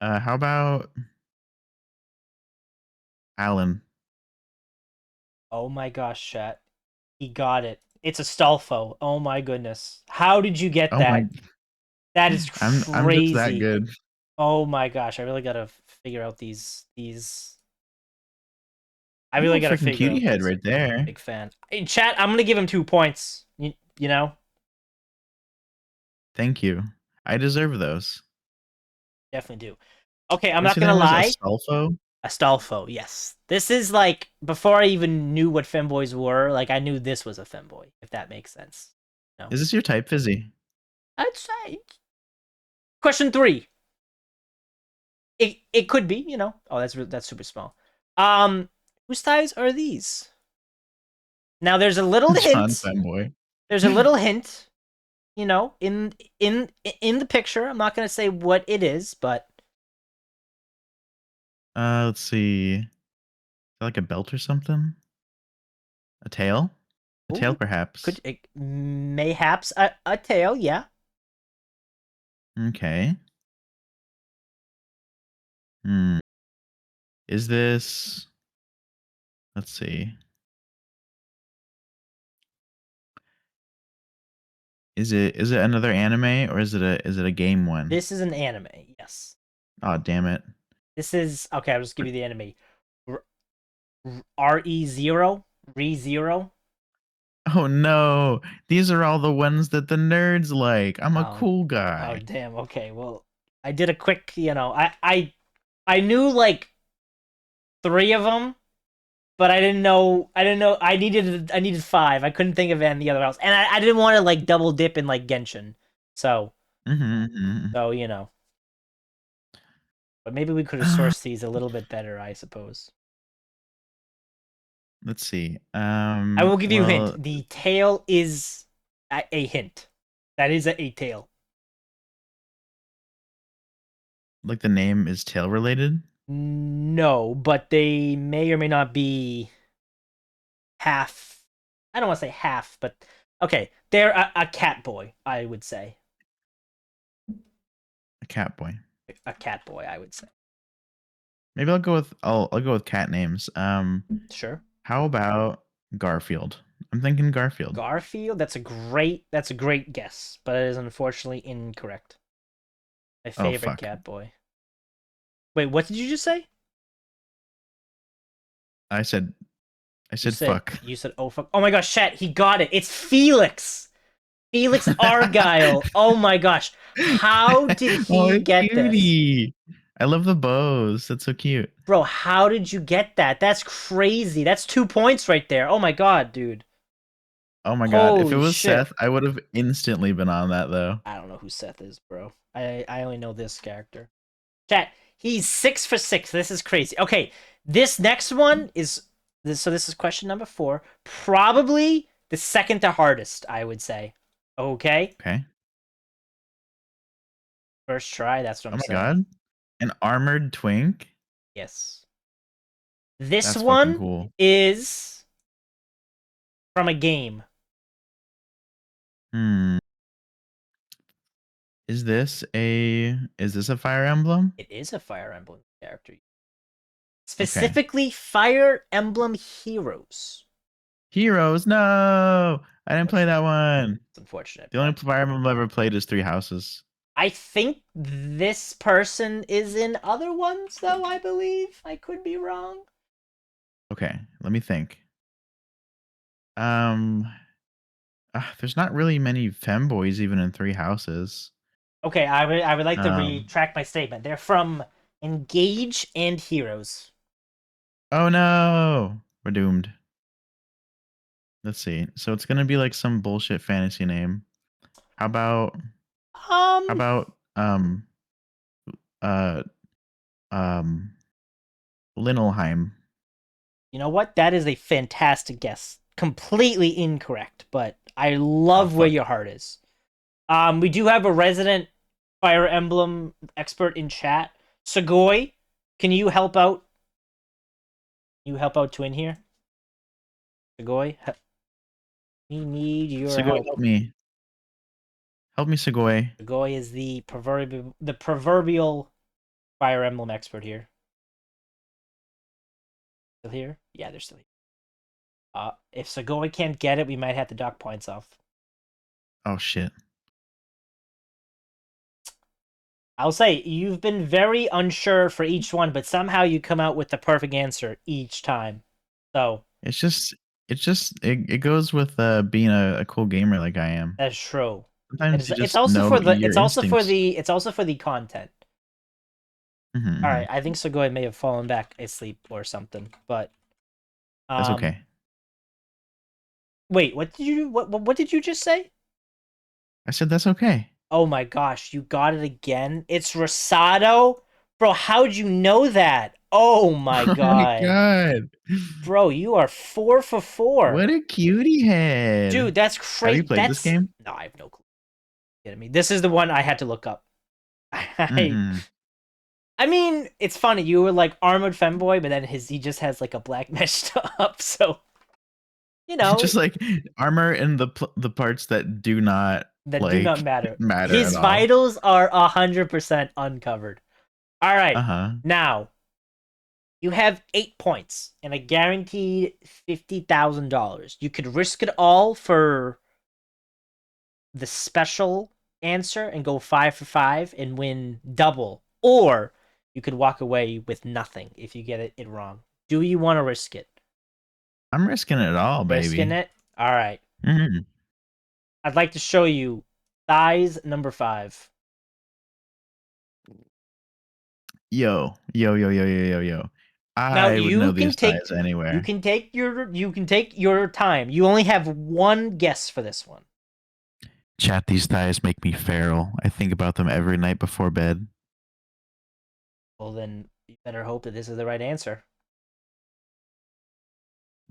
how about Alan? Oh my gosh, chat. He got it. It's a Stolfo. Oh my goodness. How did you get Oh my, that? That is I'm just that crazy. good. Oh my gosh. I really gotta figure out these. I Ooh, really gotta freaking figure cutie out head these. right there. Big fan. In chat, I'm gonna give him 2 points. You know? Thank you. I deserve those. Definitely do. Okay, I'm Did you not say the gonna name was lie. Astolfo? Astolfo, yes. This is like before I even knew what femboys were, like I knew this was a femboy, if that makes sense. No. Is this your type, Fizzy? I'd say question 3. It could be, you know. Oh, that's super small. Whose thighs are these? Now there's a little John hint. Fanboy. There's a little hint, you know, in the picture. I'm not gonna say what it is, but Let's see. Is that like a belt or something? A tail? A tail, ooh, perhaps. mayhaps a tail, yeah. Okay. Hmm. Is this? Let's see. Is it another anime or is it a game one? This is an anime, yes. Oh, damn it. This is okay. I'll just give you the anime. RE0, Re0. Oh no. These are all the ones that the nerds like. I'm a Oh, cool oh, guy. damn. Okay, well, I did a quick. I knew like 3 of them, but I didn't know. I didn't know. I needed 5. I couldn't think of any other else, and I didn't want to like double dip in like Genshin. So Mm-hmm. so you know, but maybe we could have sourced these a little bit better, I suppose. Let's see. I will give you a hint. Well, The tail is a hint. That is a tail. like the name is tail related. No, but they may or may not be half. I don't want to say half, but okay, they're a cat boy. I would say A cat boy. a cat boy. I would say Maybe I'll go with cat names. sure. How about Garfield? I'm thinking Garfield. Garfield. That's a great guess, but it is unfortunately incorrect. My Oh favorite fuck. cat boy. Wait, what did you just say? I said I You said said fuck. you said oh fuck. Oh my gosh, chat. He got it. It's Felix. Felix Argyle. Oh my gosh. How did Oh, he it's get this? cutie. I love the bows. That's so cute. Bro, how did you get that? That's crazy. That's 2 points right there. Oh my god, dude. Oh my god. If it Holy was shit. Seth, I would have instantly been on that though. I don't know who Seth is, bro. I only know this character. Chat, he's 6 for 6. This is crazy. Okay, this next one is this. So this is question number 4. Probably the second to hardest, I would say. Okay, Okay. first try. That's what Oh I'm my saying. god. An armored twink? Yes. This That's fucking one cool. is from a game. Hmm. Is this a Fire Emblem? It is a Fire Emblem character. Okay. Specifically, Fire Emblem Heroes. Heroes, no! I didn't play Unfortunate. that one. It's unfortunate, The only but Fire Emblem I've ever played is Three Houses. I think this person is in other ones, though, I believe. I could be wrong. Okay, let me think. Um, there's not really many femboys even in Three Houses. Okay, I would like to Um, retract my statement. They're from Engage and Heroes. oh no, we're doomed. Let's see. So it's gonna be like some bullshit fantasy name. How about how Um, about uh um Linelheim? you know what? That is a fantastic guess. Completely incorrect, but I Oh love where fuck. your heart is. We do have a resident Fire Emblem expert in chat. Segoy, can you help out? You help out Twin here? Segoy, we need your Segoy, help. help me. Help me, Segoy. Segoy is the proverbial Fire Emblem expert here. Still here? Yeah, they're still here. If Segoy can't get it, we might have to dock points off. Oh shit. I'll say you've been very unsure for each one, but somehow you come out with the perfect answer each time. So It's just it goes with being a cool gamer like I am. that's true. It Sometimes is. you It's just also know for the. your It's also for instincts. the. It's also for the content. All Hmm. right, I think Segoy may have fallen back asleep or something, but That's um, okay. wait, what did you just say? I said that's okay. Oh my gosh, you got it again. It's Rosado, bro. How'd you know that? Oh my Oh my god, god. bro, you are 4 for 4. What a cutie head. Dude, that's Have you great. played this That's game? no, I have no clue. You kidding me? This is the one I had to look up. I, Hmm. I mean, it's funny. You were like armored femboy, but then he just has like a black mesh top. So you know Just like armor in the parts that do not that do not like matter. matter at His all. vitals are 100% uncovered. All right, Uh-huh. now you have 8 points and a guaranteed $50,000. You could risk it all for the special answer and go 5 for 5 and win double, or you could walk away with nothing if you get it wrong. Do you want to risk it? I'm risking it all, Risking baby. it? All right. Hmm. I'd like to show you thighs number 5. Yo, yo, yo, yo, yo, yo, yo. Now I would know you these can ties take anywhere. you can take your time. You only have one guess for this one. Chat, these ties make me feral. I think about them every night before bed. Well then you better hope that this is the right answer.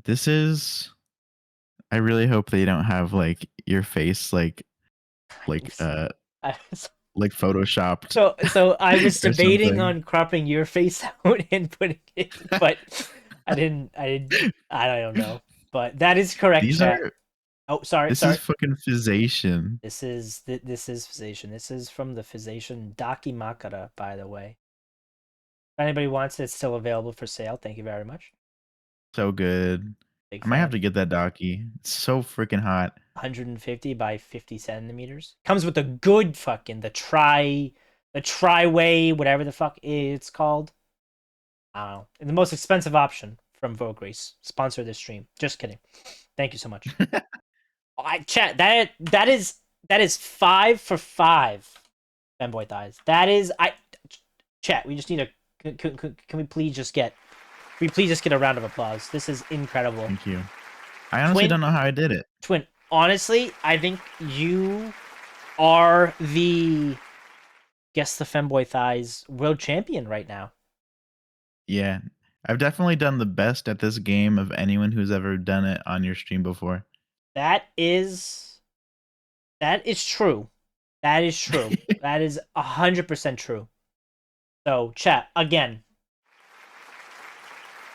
This is I really hope they don't have like your face I was like photoshopped So I was or debating something. on cropping your face out and putting it, but I don't know. But that is correct, These chat. are Oh, sorry, this is sorry. fucking Fizzation. This is Fizzation. This is from the Fizzation Dakimakara, by the way. If anybody wants it, it's still available for sale. Thank you very much. So good. Big I might have fan. to get that Docky. It's so freaking hot. 150 by 50 centimeters. Comes with a good fucking the tri-way, whatever the fuck it's called. I don't know. The most expensive option from Vogue Race. Sponsor this stream. Just kidding. Thank you so much. I chat that is 5 for 5. Fanboy thighs. That is I chat. We just need a can we please just get a round of applause? This is incredible. Thank you. I honestly Twin don't know how I did it. Twin. Honestly, I think you are the guess the femboy thighs world champion right now. Yeah. I've definitely done the best at this game of anyone who's ever done it on your stream before. That is true. That is true. That is 100% true. So, chat again.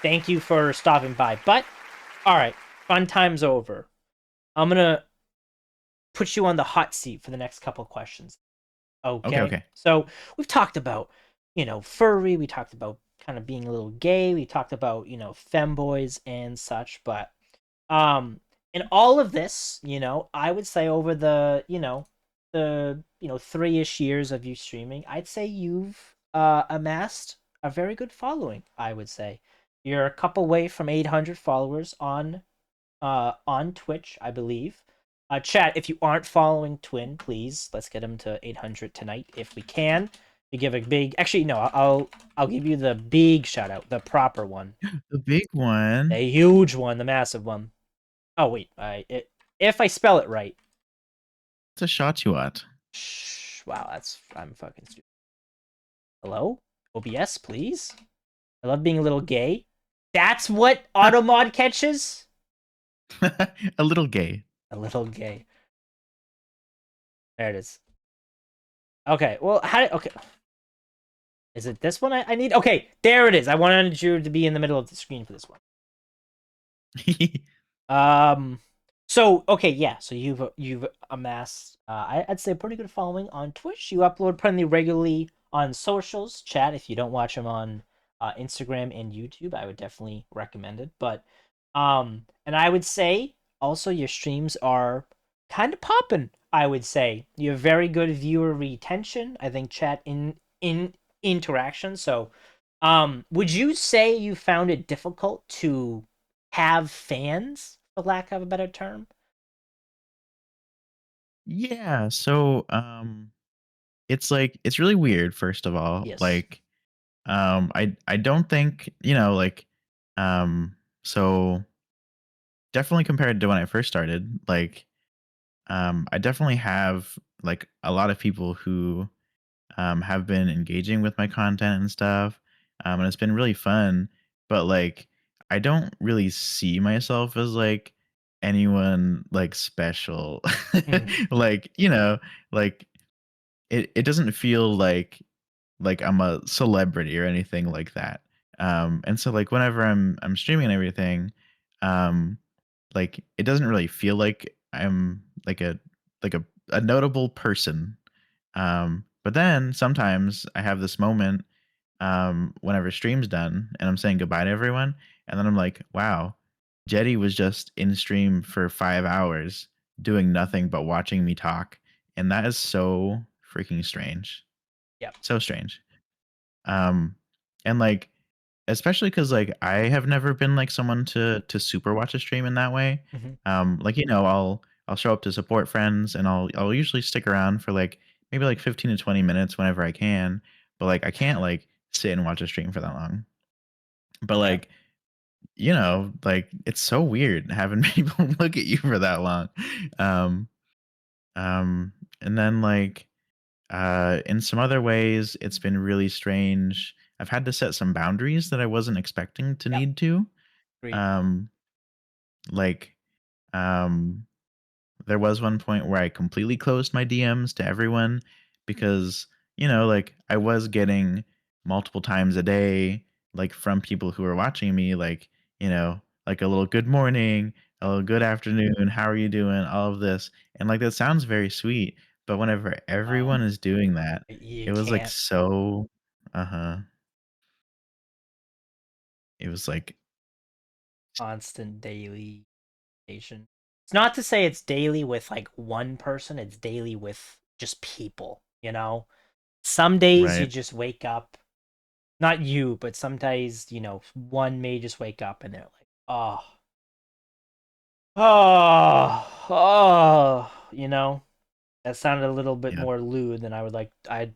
Thank you for stopping by. But all right, fun time's over. I'm gonna put you on the hot seat for the next couple of questions. Okay, Okay. okay. So we've talked about, furry. We talked about kind of being a little gay. We talked about, femboys and such. But in all of this, I would say over the 3-ish years of you streaming, I'd say you've amassed a very good following. I would say you're a couple away from 800 followers on Twitch, I believe. Chat, if you aren't following Twin, please let's get him to 800 tonight if we can. You give a big. Actually, no, I'll give you the big shout out, the proper one, The big one. the huge one, the massive one. Oh wait, if I spell it right. It's a shot you at. Wow, I'm fucking stupid. Hello, OBS, please. I love being a little gay. That's what automod catches. A little gay. A little gay. There it is. Okay, well, okay. Is it this one I need? Okay, there it is. I wanted you to be in the middle of the screen for this one. So okay, yeah. So you've amassed, I'd say, a pretty good following on Twitch. You upload pretty regularly on socials. Chat, if you don't watch them on Instagram and YouTube, I would definitely recommend it. But and I would say also your streams are kind of popping. I would say you have very good viewer retention. I think chat in interaction. So, would you say you found it difficult to have fans, for lack of a better term? Yeah, so it's like it's really weird first of all. Yes. Like I don't think, um so definitely compared to when I first started, like I definitely have like a lot of people who have been engaging with my content and stuff. And it's been really fun. But like, I don't really see myself as like anyone like special. Hmm. Like, like it doesn't feel like I'm a celebrity or anything like that. And so like whenever I'm streaming and everything, um, like it doesn't really feel like I'm like a notable person. But then sometimes I have this moment whenever stream's done and I'm saying goodbye to everyone, and then I'm like, wow, Jetty was just in stream for 5 hours doing nothing but watching me talk. And that is so freaking strange. Yep. So strange. Um, and like, especially because like I have never been like someone to super watch a stream in that way. Hmm. Like I'll show up to support friends and I'll usually stick around for like maybe like 15 to 20 minutes whenever I can. But like I can't like sit and watch a stream for that long. But Yep. like, like it's so weird having people look at you for that long. Um, and then like in some other ways, it's been really strange. I've had to set some boundaries that I wasn't expecting to Yep. need to. Agreed. Um, like, um, there was one point where I completely closed my DMs to everyone because, like I was getting multiple times a day, like from people who were watching me, like a little good morning, a little good afternoon, how are you doing? All of this. And like that sounds very sweet. But whenever everyone is doing that, You it was like can't. so, uh huh. It was like, Constant daily station. It's not to say it's daily with like one person, it's daily with just people, you know? Some days you right. just wake up, not you, but some days, one may just wake up and they're like, oh, oh. That sounded a little bit Yeah. more lewd than I would like. I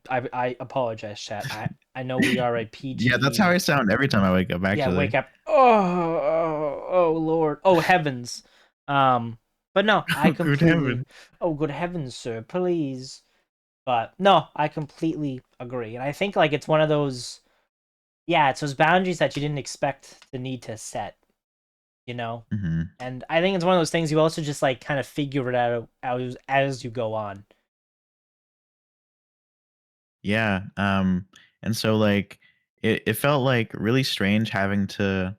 apologize, chat. I know we are a Yeah. That's how PG. I sound every time I wake up, Yeah, wake actually. up. Oh, Lord. Oh, heavens. Um, but no, I Good completely. heaven. Oh, good heavens, sir, please. But no, I completely agree, and I think like it's one of those. Yeah, it's those boundaries that you didn't expect to need to set. You know, Hmm. and I think it's one of those things you also just like kind of figure it out as you go on. Yeah, and so, like, it felt, like, really strange having to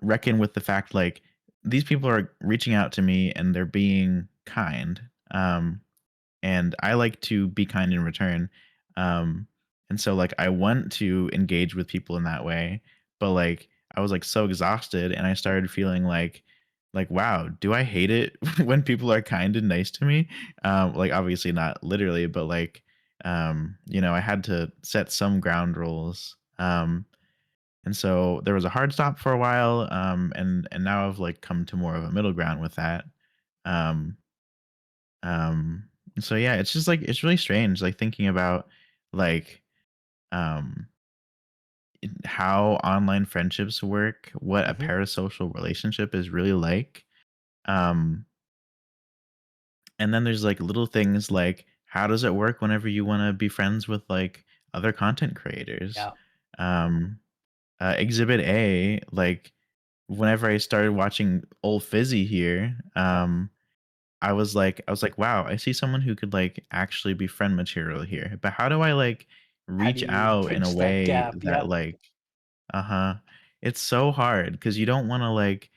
reckon with the fact, like, these people are reaching out to me and they're being kind, and I like to be kind in return, um, and so, like, I want to engage with people in that way, but, like, I was, like, so exhausted, and I started feeling like, "Wow, do I hate it when people are kind and nice to me?" Like, obviously not literally, but, like, I had to set some ground rules, and so there was a hard stop for a while, and now I've, like, come to more of a middle ground with that, um Um, so yeah, it's just like it's really strange, like thinking about like um how online friendships work, what a Hmm. parasocial relationship is really like. Um, and then there's like little things like how does it work whenever you want to be friends with like other content creators? Yeah. Um, Exhibit A, like whenever I started watching old Fizzy here, Yep. I was like, wow, I see someone who could like actually be friend material here. But how do I like How do reach you out in a bridge that way gap? that Yep. like uh-huh. It's so hard because you don't wanna, like,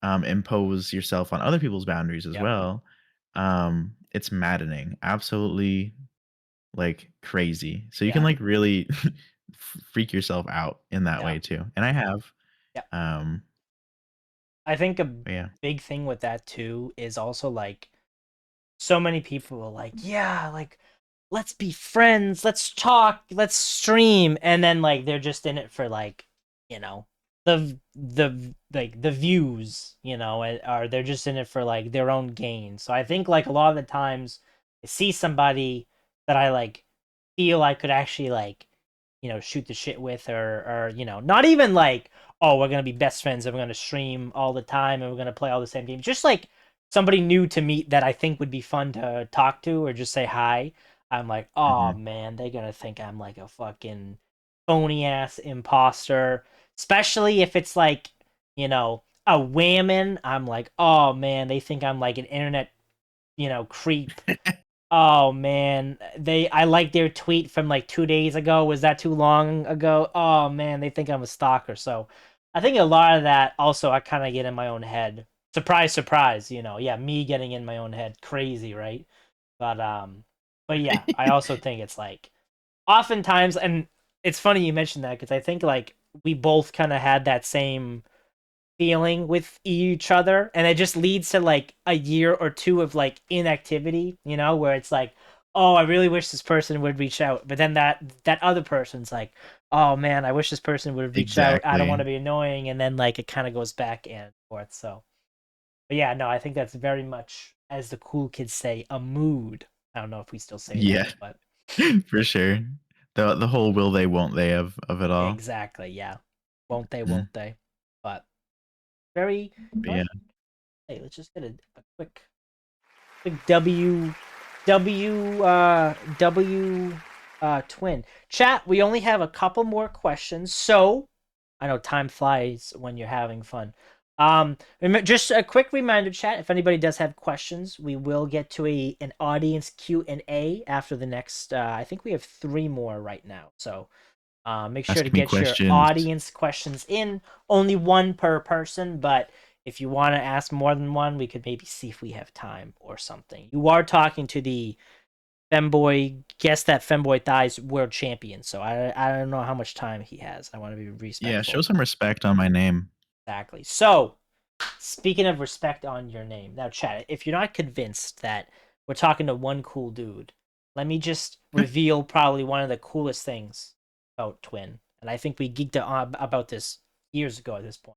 impose yourself on other people's boundaries as Yep. well. It's maddening, absolutely, like, crazy. So you can, Yeah. like, really freak yourself out in that Yeah. way too, and I have. Yeah. Um, I think a but yeah. big thing with that too is also like so many people are like, yeah, like let's be friends, let's talk, let's stream, and then like they're just in it for like, you know, the views, or they're just in it for like their own gain. So I think like a lot of the times I see somebody that I like feel I could actually like, shoot the shit with, or not even like, oh, we're gonna be best friends and we're gonna stream all the time and we're gonna play all the same games. Just like somebody new to meet that I think would be fun to talk to or just say hi. I'm like, oh Mhm. man, they're gonna think I'm like a fucking phony ass imposter. Especially if it's like, a whammon. I'm like, oh man, they think I'm like an internet, creep. Oh man, I like their tweet from like 2 days ago. Was that too long ago? Oh man, they think I'm a stalker. So I think a lot of that also I kind of get in my own head. Surprise, surprise, yeah, me getting in my own head. Crazy, right? But but yeah, I also think it's like oftentimes, and it's funny you mentioned that because I think like we both kind of had that same feeling with each other, and it just leads to like a year or two of like inactivity, where it's like, oh, I really wish this person would reach out, but then that other person's like, oh man, I wish this person would reach out, I don't want to Exactly. be annoying, and then like it kind of goes back and forth. So but yeah, no, I think that's very much, as the cool kids say, a mood. I don't know if we still say that, Yeah, but for sure. The whole will they, won't they of it all. exactly, yeah. Won't they, Mhm. won't they? But very, But what? yeah. Hey, let's just get a quick W twin. Chat, we only have a couple more questions, so I know time flies when you're having fun. Just a quick reminder, chat. If anybody does have questions, we will get to an audience Q&A after the next. I think we have 3 more right now. So make sure to Ask me get your questions. audience questions in. Only one per person, but if you want to ask more than one, we could maybe see if we have time or something. You are talking to the Femboy, guess that Femboy Thighs world champion, so I don't know how much time he has. I want to be Yeah, show respectful. some respect on my name. Exactly. So, speaking of respect on your name, now, chat, if you're not convinced that we're talking to one cool dude, let me just reveal probably one of the coolest things about Twin. And I think we geeked out about this years ago at this point.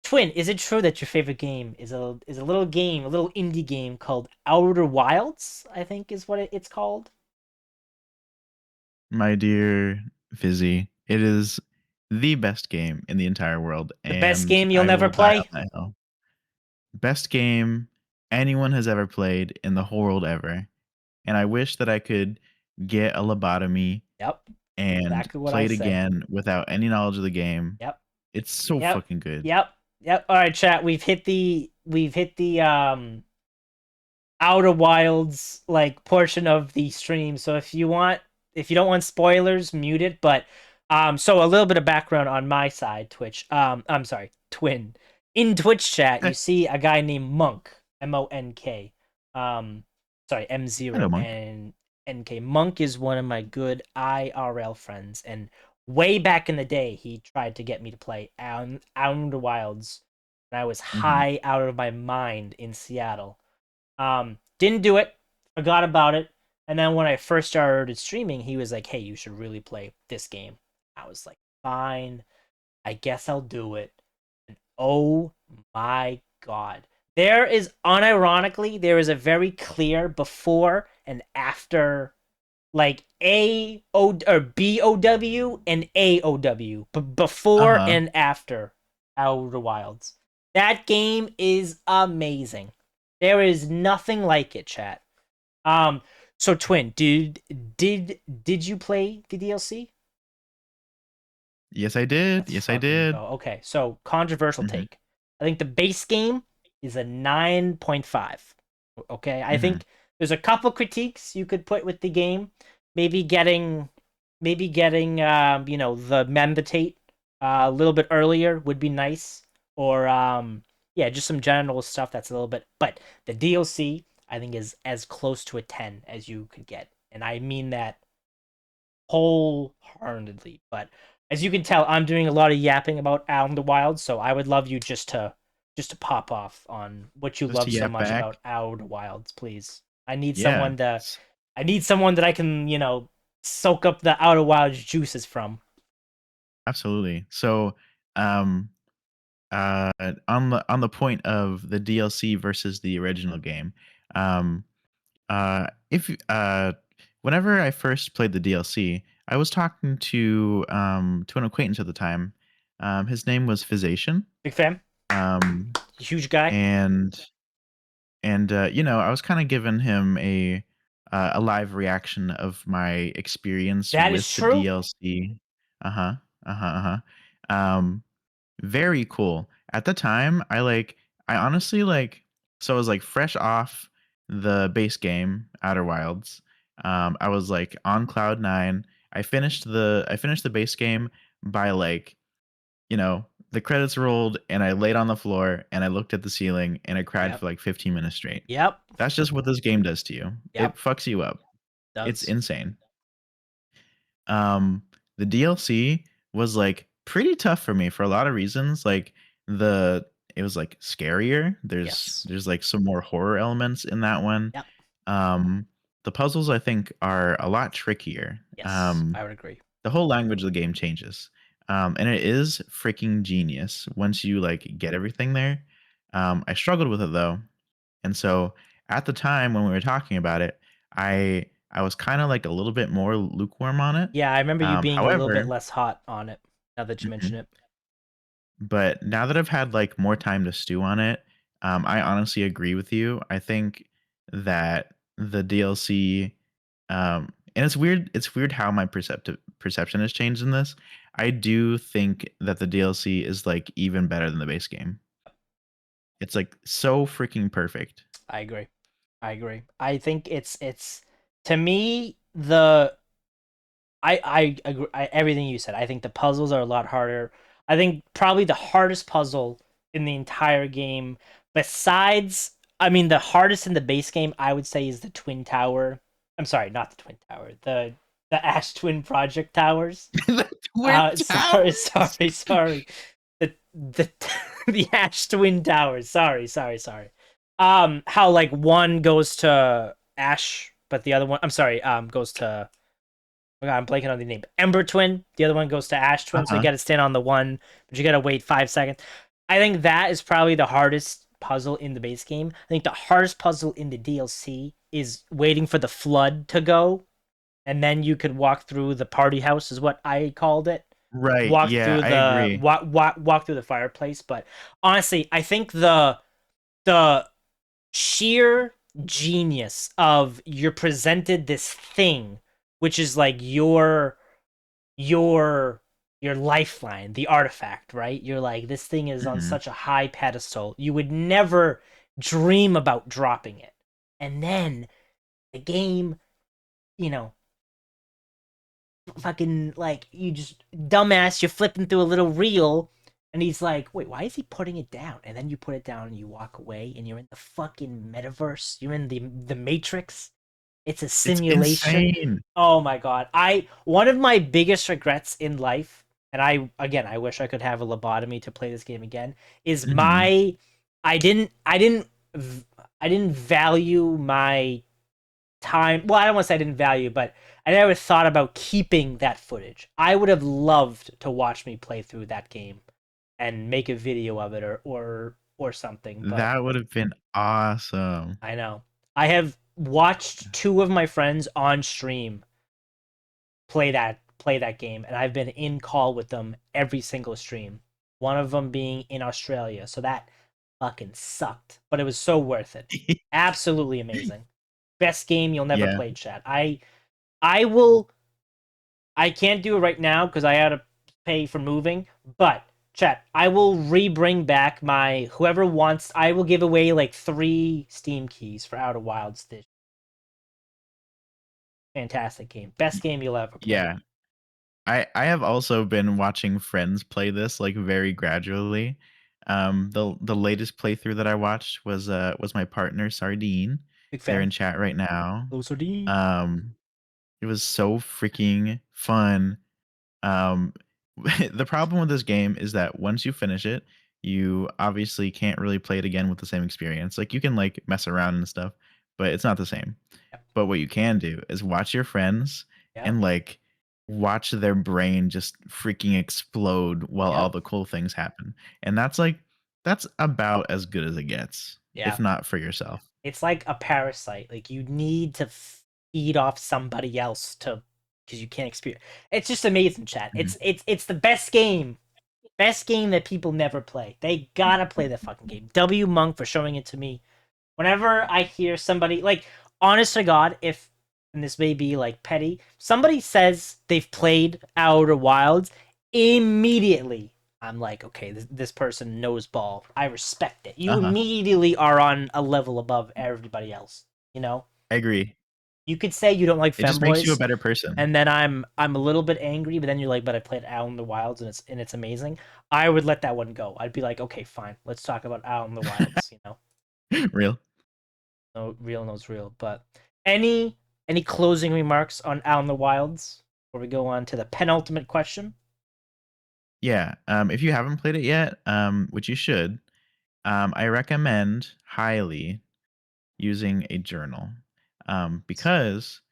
Twin, is it true that your favorite game is a little game, a little indie game called Outer Wilds? I think is what it's called. My dear Fizzy, it is the best game in the entire world, The best and game you'll I never will die on play? that hill. Best game anyone has ever played in the whole world ever, and I wish that I could get a lobotomy Yep. and Exactly what play I it said. again without any knowledge of the game. Yep. It's so Yep. fucking good. Yep. Yep. All right, chat. We've hit the Outer Wilds like portion of the stream. So if you don't want spoilers, mute it. But so a little bit of background on my side, Twitch. I'm sorry, Twin. In Twitch chat, you see a guy named Monk, Monk. Um, sorry, Hello, M0 Monk. and NK. Monk is one of my good IRL friends, and way back in the day, he tried to get me to play Outer Wilds when I was Mhm. high out of my mind in Seattle. Didn't do it, forgot about it, and then when I first started streaming, he was like, "Hey, you should really play this game." I was like, "Fine, I guess I'll do it." And oh my god, There is unironically there is a very clear before and after, like A O or B O W and A O W, before Uh-huh. and after Outer Wilds. That game is amazing. There is nothing like it, chat. Um, so Twin, did you play the DLC? Yes, I did. Let's Yes, I fucking did. go. Okay, so controversial Mhm. take. I think the base game is a 9.5. Okay, I Mhm. think there's a couple critiques you could put with the game. Maybe getting, the Membitate a little bit earlier would be nice, or yeah, just some general stuff that's a little bit. But the DLC I think is as close to a 10 as you could get, and I mean that wholeheartedly. But as you can tell, I'm doing a lot of yapping about Out in the Wild, so I would love you just to pop off on what you Just to love so get much back. about Out in the Wilds, please. I need Yeah. someone to I need someone that I can, soak up the Outer Wilds juices from. Absolutely. So, um, on the point of the DLC versus the original game, um, if whenever I first played the DLC, I was talking to an acquaintance at the time. His name was Fizzation. Big fan, Um, huge guy. and I was kind of giving him a live reaction of my experience That is with the true. DLC. Uh huh. Uh huh. Uh huh. Very cool. At the time, I honestly so I was like fresh off the base game, Outer Wilds. I was like on cloud nine. I finished the base game by the credits rolled and I laid on the floor and I looked at the ceiling and I cried Yep. for like 15 minutes straight. Yep. That's just what this game does to you. It Yep. fucks you up. It's Does. insane. Um, the DLC was like pretty tough for me for a lot of reasons. The it was like scarier. There's Yes. there's like some more horror elements in that one. Yep. Um, the puzzles I think are a lot trickier. Yes. I would agree. The whole language of the game changes. And it is freaking genius once you like get everything there. I struggled with it though. And so at the time when we were talking about it, I was kind of like a little bit more lukewarm on it. Yeah, I remember you being a little bit However, less hot on it now that you mention mhm, it. but now that I've had like more time to stew on it, I honestly agree with you. I think that the DLC, and it's weird how my perception has changed in this. I do think that the DLC is like even better than the base game. It's like so freaking perfect. I agree. I agree. I think it's to me the I agree everything you said. I think the puzzles are a lot harder. I think probably the hardest puzzle in the entire game, besides, I mean, the hardest in the base game, I would say, is the Twin Tower. I'm sorry, not the Twin Tower. The Ash Twin Project Towers. The Twin Sorry, Towers. sorry. The the Ash Twin Towers. Sorry. How like one goes to Ash, but the other one, I'm sorry, goes to. Oh God, I'm blanking on the name. Ember Twin. The other one goes to Ash Twin, so you Uh-huh. got to stand on the one, but you got to wait 5 seconds. I think that is probably the hardest puzzle in the base game. I think the hardest puzzle in the DLC is waiting for the flood to go, and then you could walk through the party house, is what I called it. Right. Walk Yeah, through I the agree. walk through the fireplace. But honestly, I think the sheer genius of you're presented this thing, which is like your your lifeline, the artifact, right? You're like, this thing is on Mhm. such a high pedestal. You would never dream about dropping it. And then the game, you know, fucking like you just dumbass, you're flipping through a little reel and he's like, wait, why is he putting it down? And then you put it down and you walk away and you're in the fucking metaverse. You're in the Matrix. It's a It's simulation. insane. Oh my god. I one of my biggest regrets in life, and I wish I could have a lobotomy to play this game again, is Mhm. my I didn't value my time. Well, I don't want to say I didn't value, but I never thought about keeping that footage. I would have loved to watch me play through that game and make a video of it, or something, but That would have been awesome. I know. I have watched two of my friends on stream play that game, and I've been in call with them every single stream. One of them being in Australia, so that fucking sucked, but it was so worth it. Absolutely amazing. Best game you'll never Yeah. play, chat. I will. I can't do it right now because I had to pay for moving. But chat, I will re-bring back my whoever wants. I will give away like 3 Steam keys for Outer Wilds. This fantastic game, best game you'll ever play. Yeah. I have also been watching friends play this, like, very gradually. The latest playthrough that I watched was my partner, Sardine. Big They're fan. in chat right now. Hello, Sardine. Um, it was so freaking fun. Um, the problem with this game is that once you finish it, you obviously can't really play it again with the same experience. Like, you can, like, mess around and stuff, but it's not the same. Yep. But what you can do is watch your friends Yep. and, like, watch their brain just freaking explode while all Yep. the cool things happen. And that's about as good as it gets, Yeah. if not for yourself. It's like a parasite. Like you need to feed off somebody else to because you can't experience. It's just amazing, chat. Mhm. It's the best game. Best game that people never play. They gotta play the fucking game. W Monk for showing it to me. Whenever I hear somebody like honest to God, if and this may be like petty, somebody says they've played Outer Wilds, immediately I'm like, okay, this person knows ball. I respect it. You Uh-huh. immediately are on a level above everybody else. You know, I agree. you could say you don't like It just makes you a femboys, better person. and then I'm a little bit angry, but then you're like, but I played Out in the Wilds and it's amazing. I would let that one go. I'd be like, okay, fine, let's talk about Out in the Wilds. You know, Real. no real knows real. But any closing remarks on Out in the Wilds before we go on to the penultimate question? Yeah, if you haven't played it yet, which you should, I recommend highly using a journal, because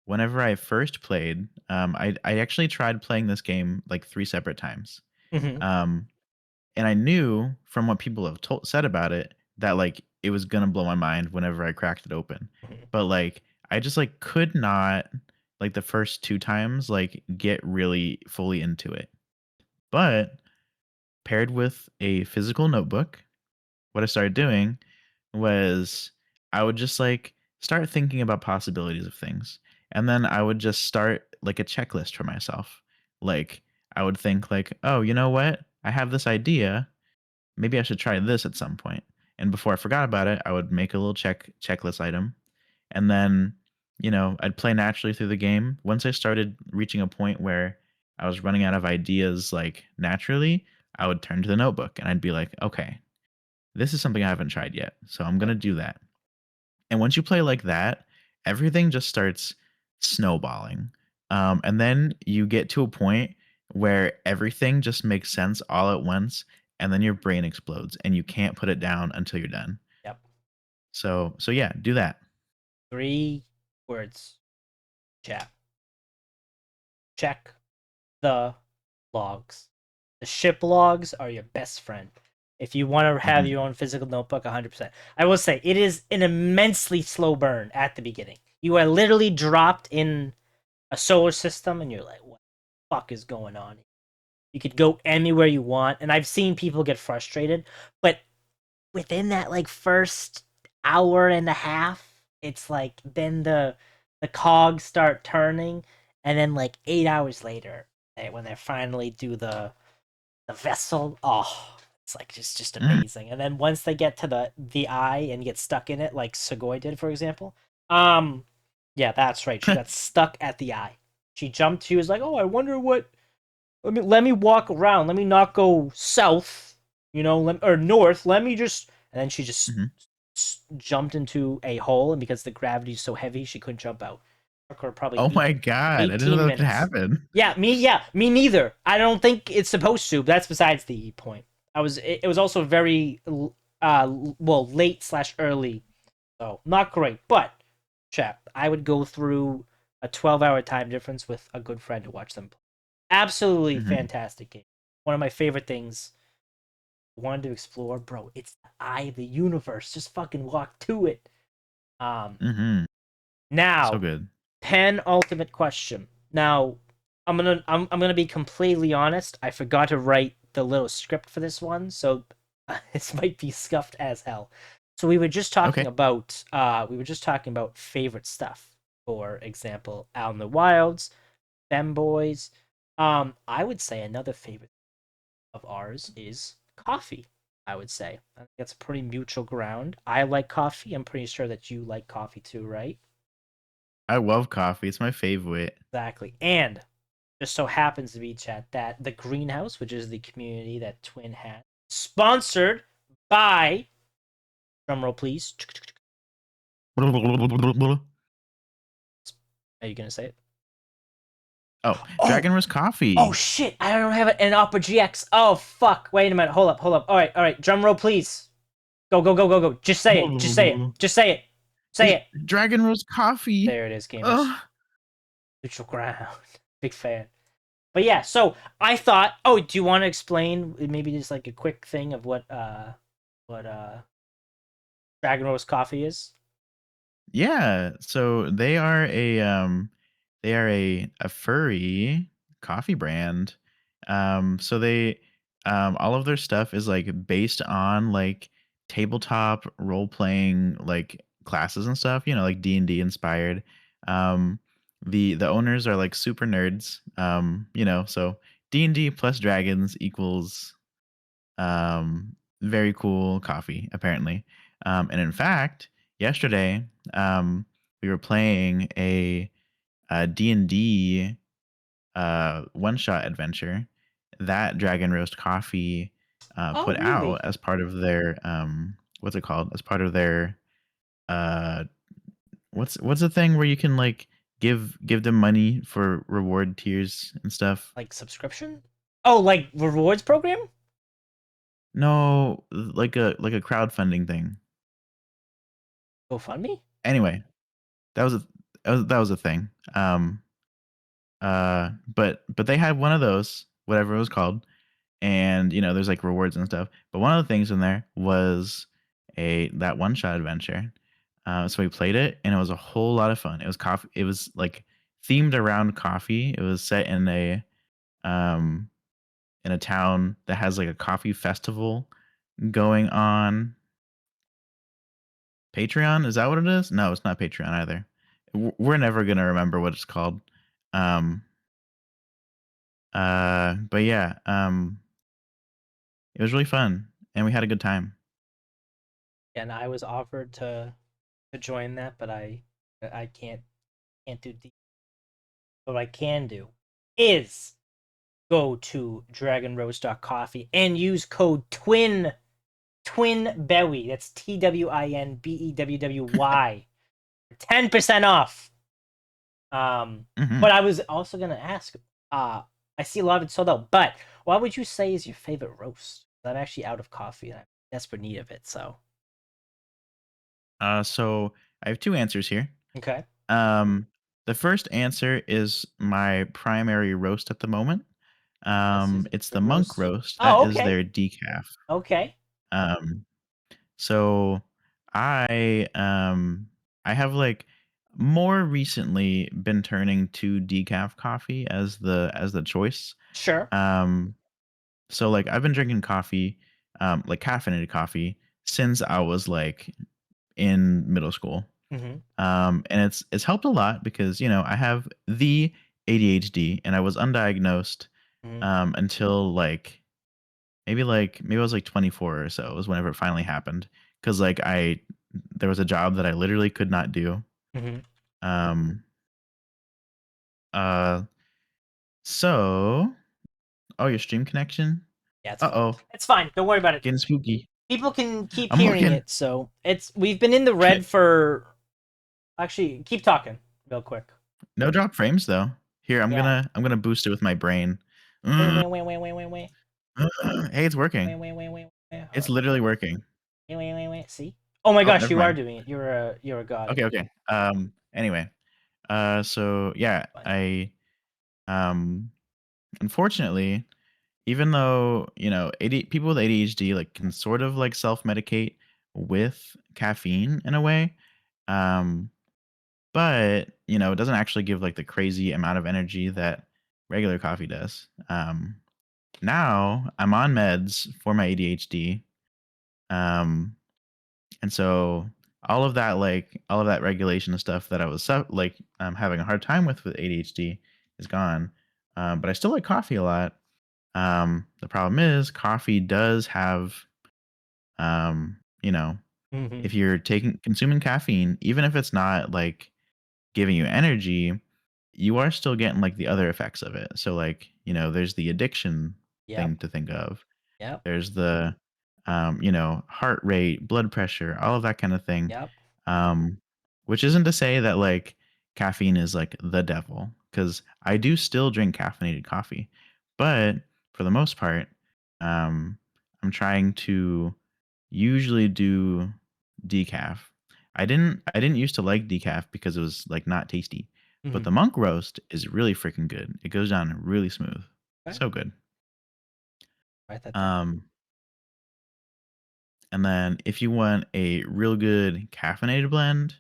whenever I first played, I actually tried playing this game like 3 separate times, Mm-hmm. um, and I knew from what people have said about it that, like, it was gonna blow my mind whenever I cracked it open, Mm-hmm. but, like, I just, like, could not, like, the first 2 times, like, get really fully into it, but paired with a physical notebook, what I started doing was I would just like start thinking about possibilities of things. And then I would just start like a checklist for myself. Like I would think like, "Oh, you know what? I have this idea. Maybe I should try this at some point." And before I forgot about it, I would make a little checklist item. And then, I'd play naturally through the game. Once I started reaching a point where I was running out of ideas like naturally, I would turn to the notebook and I'd be like, "Okay, this is something I haven't tried yet. So I'm going Yep. to do that." And once you play like that, everything just starts snowballing. And then you get to a point where everything just makes sense all at once. And then your brain explodes and you can't put it down until you're done. Yep. So yeah, do that. 3 words. Chat. Check the logs. The ship logs are your best friend. If you want to have Mhm. your own physical notebook, 100%. I will say it is an immensely slow burn at the beginning. You are literally dropped in a solar system and you're like, what the fuck is going on? You could go anywhere you want. And I've seen people get frustrated, but within that like first hour and a half, it's like then the cogs start turning, and then like 8 hours later, when they finally do the vessel, oh, it's like just Mm. amazing. And then once they get to the eye and get stuck in it, like Sugoi did, for example, yeah, that's right. She got stuck at the eye. She jumped. She was like, "Oh, I wonder what let me walk around. Let me not go south, or north. Let me just." And then she just Mhm. jumped into a hole, and because the gravity is so heavy, she couldn't jump out. Took her probably Oh my god, I didn't know 18 that could minutes. happen. Yeah, me neither. I don't think it's supposed to, but that's besides the point. It was also very late slash early, so not great. But chap, I would go through a 12-hour time difference with a good friend to watch them play. Absolutely Mhm. fantastic game. One of my favorite things wanted to explore, bro. It's the eye of the universe. Just fucking walk to it. Um, Mm-hmm. So Now, good. penultimate question. Now, I'm gonna be completely honest. I forgot to write the little script for this one, so this might be scuffed as hell. So Okay. we were just talking about favorite stuff. For example, Out in the Wilds, Femboys. I would say another favorite of ours is coffee. I would say I think that's pretty mutual ground. I like coffee. I'm pretty sure that you like coffee too, right? I love coffee. It's my favorite. Exactly. And just so happens to be chat that the greenhouse, which is the community that Twin had, sponsored by drumroll please. Are you gonna say it? Oh, Oh, Dragon Roast oh Coffee. shit! I don't have an Opera GX. Oh fuck! Wait a minute. Hold up. Hold up. All right. Drumroll please. Go go go go go. Just say it. Just say it. Just say it. Say It's it. Dragon Roast Coffee. There it is, gamers. Ugh. Neutral ground. Big fan. But yeah, so I thought, oh, do you want to explain maybe just like a quick thing of what Dragon Roast coffee is? Yeah, so they are a furry coffee brand. So they all of their stuff is like based on like tabletop role playing like classes and stuff, you know, like D&D inspired. Um the owners are like super nerds. You know, so D&D plus dragons equals very cool coffee, apparently. And in fact, yesterday, we were playing a D&D one-shot adventure that Dragon Roast Coffee Oh, put out really? as part of their what's it called? As part of their uh what's the thing where you can like give them money for reward tiers and stuff? Like subscription? Oh, like rewards program? No, like a crowdfunding thing. GoFundMe? Anyway, that was a that was a thing. But they had one of those, whatever it was called, and you know, there's like rewards and stuff. But one of the things in there was a that one shot adventure. So we played it, and it was a whole lot of fun. It was coffee. It was like themed around coffee. It was set um in a town that has like a coffee festival going on. Patreon, is that what it is? No, it's not Patreon either. We're never gonna remember what it's called. Um, but yeah, it was really fun, and we had a good time. And I was offered to join that, but I can't do the. What I can do is go to dragonroast.coffee and use code Twinbewwy. That's TWINBEWWY. 10% off. Mhm. But I was also gonna ask, uh, I see a lot of it sold out, but what would you say is your favorite roast? I'm actually out of coffee and I'm in desperate need of it, so So I have 2 answers here. okay. Um, the first answer is my primary roast at the moment. Is it It's the good monk roast? roast. That Oh, is okay. their decaf. Okay. Um, so I I have like more recently been turning to decaf coffee as the choice. Sure. Um, so like I've been drinking coffee, like caffeinated coffee since I was like in middle school. Mm-hmm. And it's helped a lot because, you know, I have the ADHD and I was undiagnosed Mm-hmm. until maybe I was like 24 or so was whenever it finally happened. Cause like there was a job that I literally could not do. Mm-hmm. Um, uh, so, oh, your stream connection? Yeah, it's Uh fine. oh, It's fine. Don't worry about it. getting spooky. People can keep I'm hearing looking. it, so it's we've been in the red for actually keep talking real quick. No drop frames though. Here, Yeah. I'm gonna boost it with my brain. Wait, Mm, wait, wait, wait, wait, wait, wait. hey, it's Wait, working. wait, wait, wait, wait. Hold It's up. literally working. Wait, wait, wait, wait. See? Oh my Oh, gosh, never you are mind. doing it. You're a god. Okay, okay. Anyway, so yeah, Fine. I um unfortunately even though, people with ADHD, like, can sort of, like, self-medicate with caffeine in a way, um, but, it doesn't actually give, like, the crazy amount of energy that regular coffee does. Now I'm on meds for my ADHD, um, and so all of that regulation stuff that I was having a hard time with ADHD is gone, but I still like coffee a lot. The problem is coffee does have, um, you know, Hmm. if you're taking consuming caffeine, even if it's not like giving you energy, you are still getting like the other effects of it. So like, there's the addiction Yep. thing to think of. Yep. There's the heart rate, blood pressure, all of that kind of thing. Yep. Um, which isn't to say that like caffeine is like the devil, because I do still drink caffeinated coffee, but for the most part, um, I'm trying to usually do decaf. I didn't used to like decaf because it was like not tasty, but Hmm. the monk roast is really freaking good. It goes down really smooth, Okay. so good. Write that down. Um, And then if you want a real good caffeinated blend,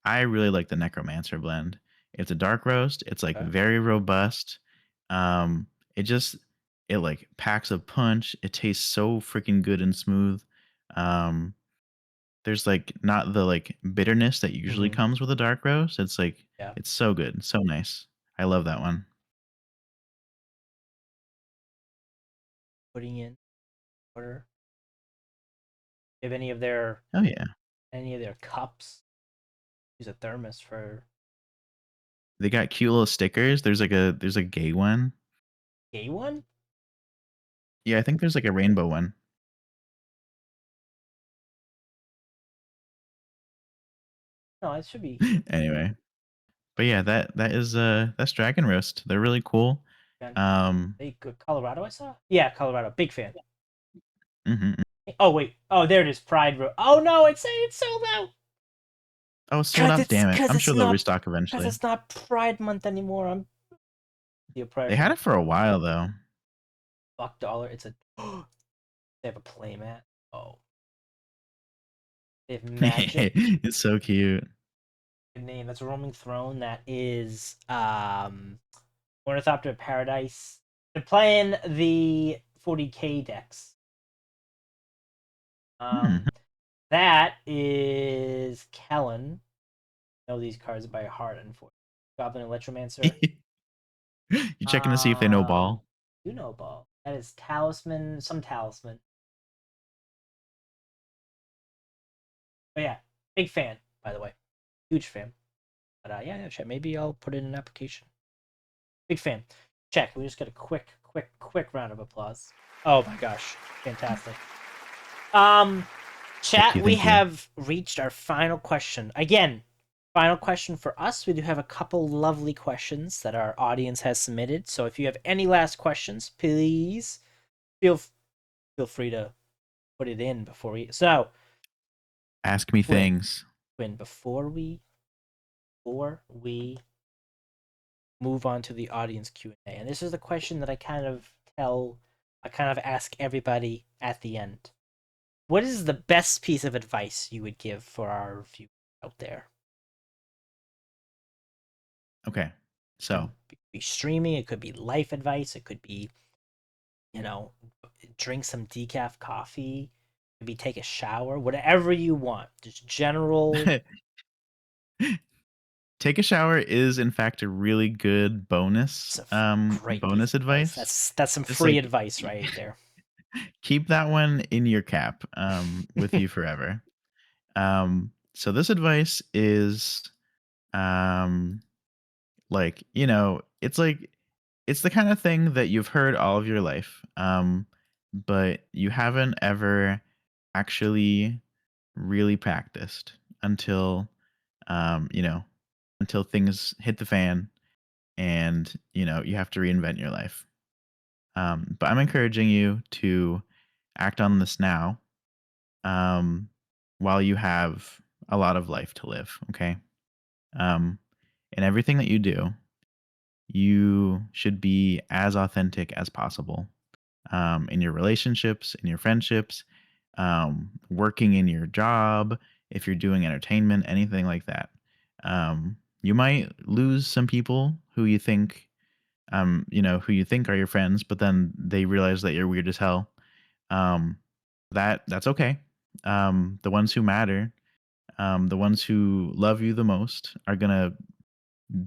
I really like the Necromancer blend. It's a dark roast. It's like Okay. very robust. Um, it just it like packs a punch. It tastes so freaking good and smooth. Um, there's like not the like bitterness that usually Hmm. comes with a dark roast. It's like Yeah. it's so good, so nice. I love that one. Putting in order. If Oh yeah, any of their cups, use a thermos for they got cute little stickers. There's a gay one. a one. Yeah, I think there's like a rainbow one. No, it should be. Anyway. But yeah, that's Dragon Roast. They're really cool. Man. Um, Hey, good Colorado. I saw. Yeah, Colorado. Big fan. mhm. Oh wait. Oh, there it is. Pride Road. Oh no, it's sold out. Oh, it's sold out, damn it. I'm Cause sure it's they'll not restock eventually. Pride Month anymore. I'm the They had oppression. it for a while though. $1. It's a they have a playmat. Oh, they have magic. It's so cute. Good name. That's a roaming throne. That is Ornithopter Paradise. They're playing the 40K decks. Mhm. Um, that is Kellen. Know these cards by heart, unfortunately. Goblin Electromancer. You checking to see if they know Um, ball? you know ball. That is Talisman. Some Talisman. But yeah, big fan, by the way. Huge fan. But yeah, check. Maybe I'll put in an application. Big fan. Check. We just got a quick round of applause. Oh my gosh, fantastic. Um, Thank chat. you, We thank you. have reached our final question. Again, final question for us. We do have a couple lovely questions that our audience has submitted. So if you have any last questions, please feel feel free to put it in before we. So, Ask me Twin, things. Twin, before we move on to the audience Q&A. And this is the question that I kind of ask everybody at the end. What is the best piece of advice you would give for our viewers out there? Okay. Could So, be streaming, it could be life advice, it could be, you know, drink some decaf coffee, maybe take a shower, whatever you want. Just general. take a shower is in fact a really good It's bonus a great piece bonus of advice. advice. That's some Just free like advice right there. keep that one in your cap with you forever. So this advice is um it's the kind of thing that you've heard all of your life, but you haven't ever actually really practiced until um, you know, until things hit the fan and you have to reinvent your life. But I'm encouraging you to act on this now, um, while you have a lot of life to live. Okay. Um, and everything that you do, you should be as authentic as possible. in your relationships, in your friendships, working in your job, if you're doing entertainment, anything like that. You might lose some people who you think, who you think are your friends, but then they realize that you're weird as hell. Um, that's okay. The ones who matter, the ones who love you the most, are gonna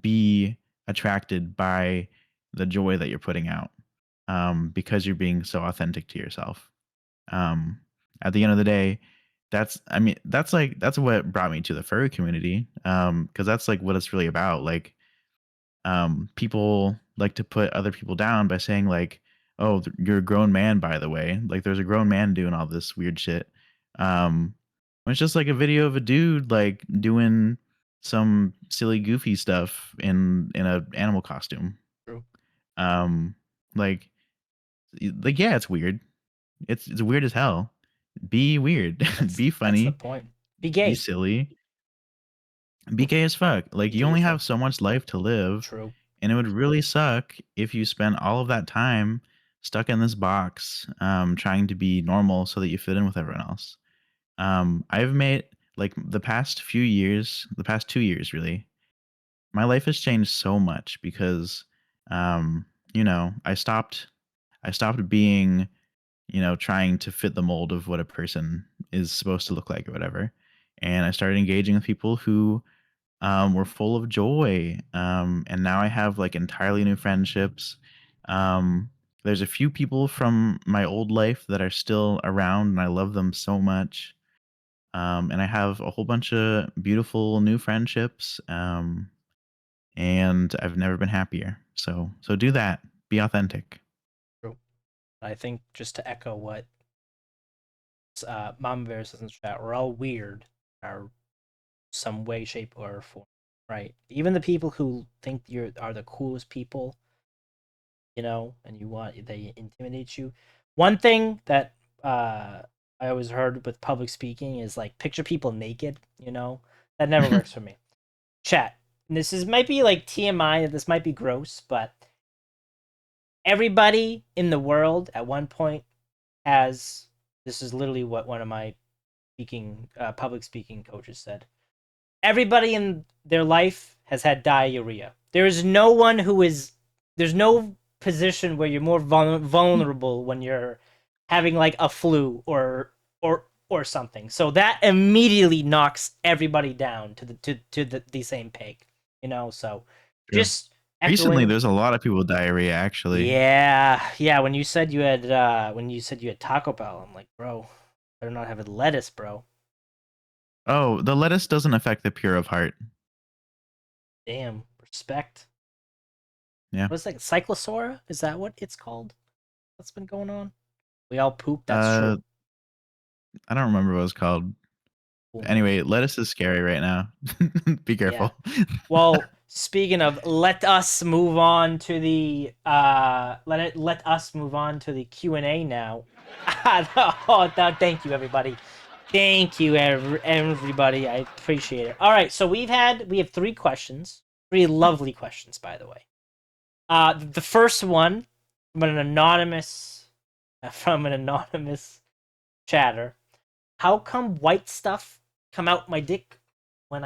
be attracted by the joy that you're putting out, because you're being so authentic to yourself. Um, at the end of the day, that's what brought me to the furry community. Because that's like what it's really about. Like, people like to put other people down by saying like, "Oh, you're a grown man, by the way." Like, there's a grown man doing all this weird shit. Um, when it's just like a video of a dude like doing some silly, goofy stuff in a animal costume. True. Um, like, yeah, it's weird. It's weird as hell. Be weird. Be That's the funny. point. Be Be gay. silly. Be gay as fuck. Like, Be you gay only as have fuck. so much life to live, True. and it would really suck if you spent all of that time stuck in this box, trying to be normal so that you fit in with everyone else. I've made like the past 2 years really, my life has changed so much because, I stopped being, trying to fit the mold of what a person is supposed to look like or whatever. And I started engaging with people who, were full of joy. And now I have like entirely new friendships. Um, there's a few people from my old life that are still around, and I love them so much. And I have a whole bunch of beautiful new friendships. And I've never been happier. So do that. Be authentic. True. I think just to echo what Mama Bear says in the chat, we're all weird, are some way, shape, or form, right? Even the people who think you are the coolest people, and they intimidate you. One thing that I always heard with public speaking is like picture people naked. That never works for me. Chat. And this might be like TMI. This might be gross, but everybody in the world at one point has. This is literally what one of my public speaking coaches said. Everybody in their life has had diarrhea. There's no position where you're more vulnerable when you're having like a flu or something. So that immediately knocks everybody down to the same peg, So True. just Recently, echoing. there's a lot of people with diarrhea, actually. Yeah, yeah. When you said you had Taco Bell, I'm like, bro, better not have it lettuce, bro. Oh, the lettuce doesn't affect the pure of heart. Damn, respect. Yeah. What's that? Cyclosaura? Is that what it's called? What's been going on? We all poop. That's Uh, true. I don't remember what it's called. Cool, man. Anyway, lettuce is scary right now. Be Yeah. careful. Well, speaking of, let us move on to the Q&A now. Oh, thank you everybody. Thank you everybody. I appreciate it. All right, so we have 3 questions. 3 lovely questions, by the way. The first one from an anonymous chatter. How come white stuff come out my dick when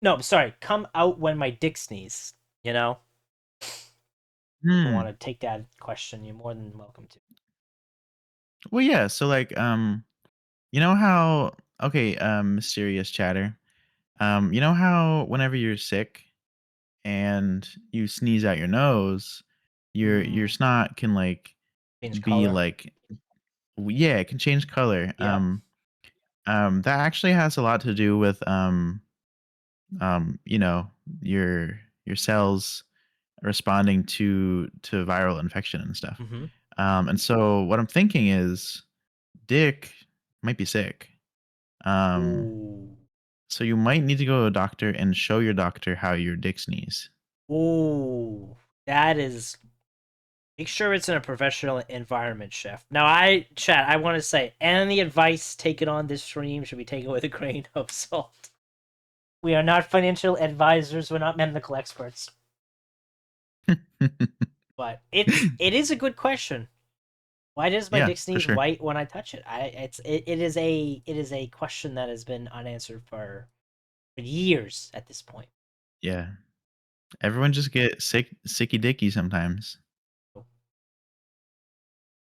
no, sorry, come out when my dick sneeze? You know, I want Hmm. to take that question. You're more than welcome to. Well, yeah. So, like, you know how? Okay, mysterious chatter. You know how whenever you're sick and you sneeze out your nose, your Mm, snot can like change be color. like, yeah, it can change color. Yep. That actually has a lot to do with you know, your cells responding to viral infection and stuff. Mm-hmm. And so what I'm thinking is Dick might be sick. Um, Ooh. so you might need to go to a doctor and show your doctor how your dick sneeze. Ooh. That is. Make sure it's in a professional environment, chef. Now, chat. I want to say, any advice taken on this stream should be taken with a grain of salt. We are not financial advisors. We're not medical experts. But it is a good question. Why does my Yeah, dick for sneeze sure. white when I touch it? It is a question that has been unanswered for years at this point. Yeah. Everyone just get sicky dicky sometimes.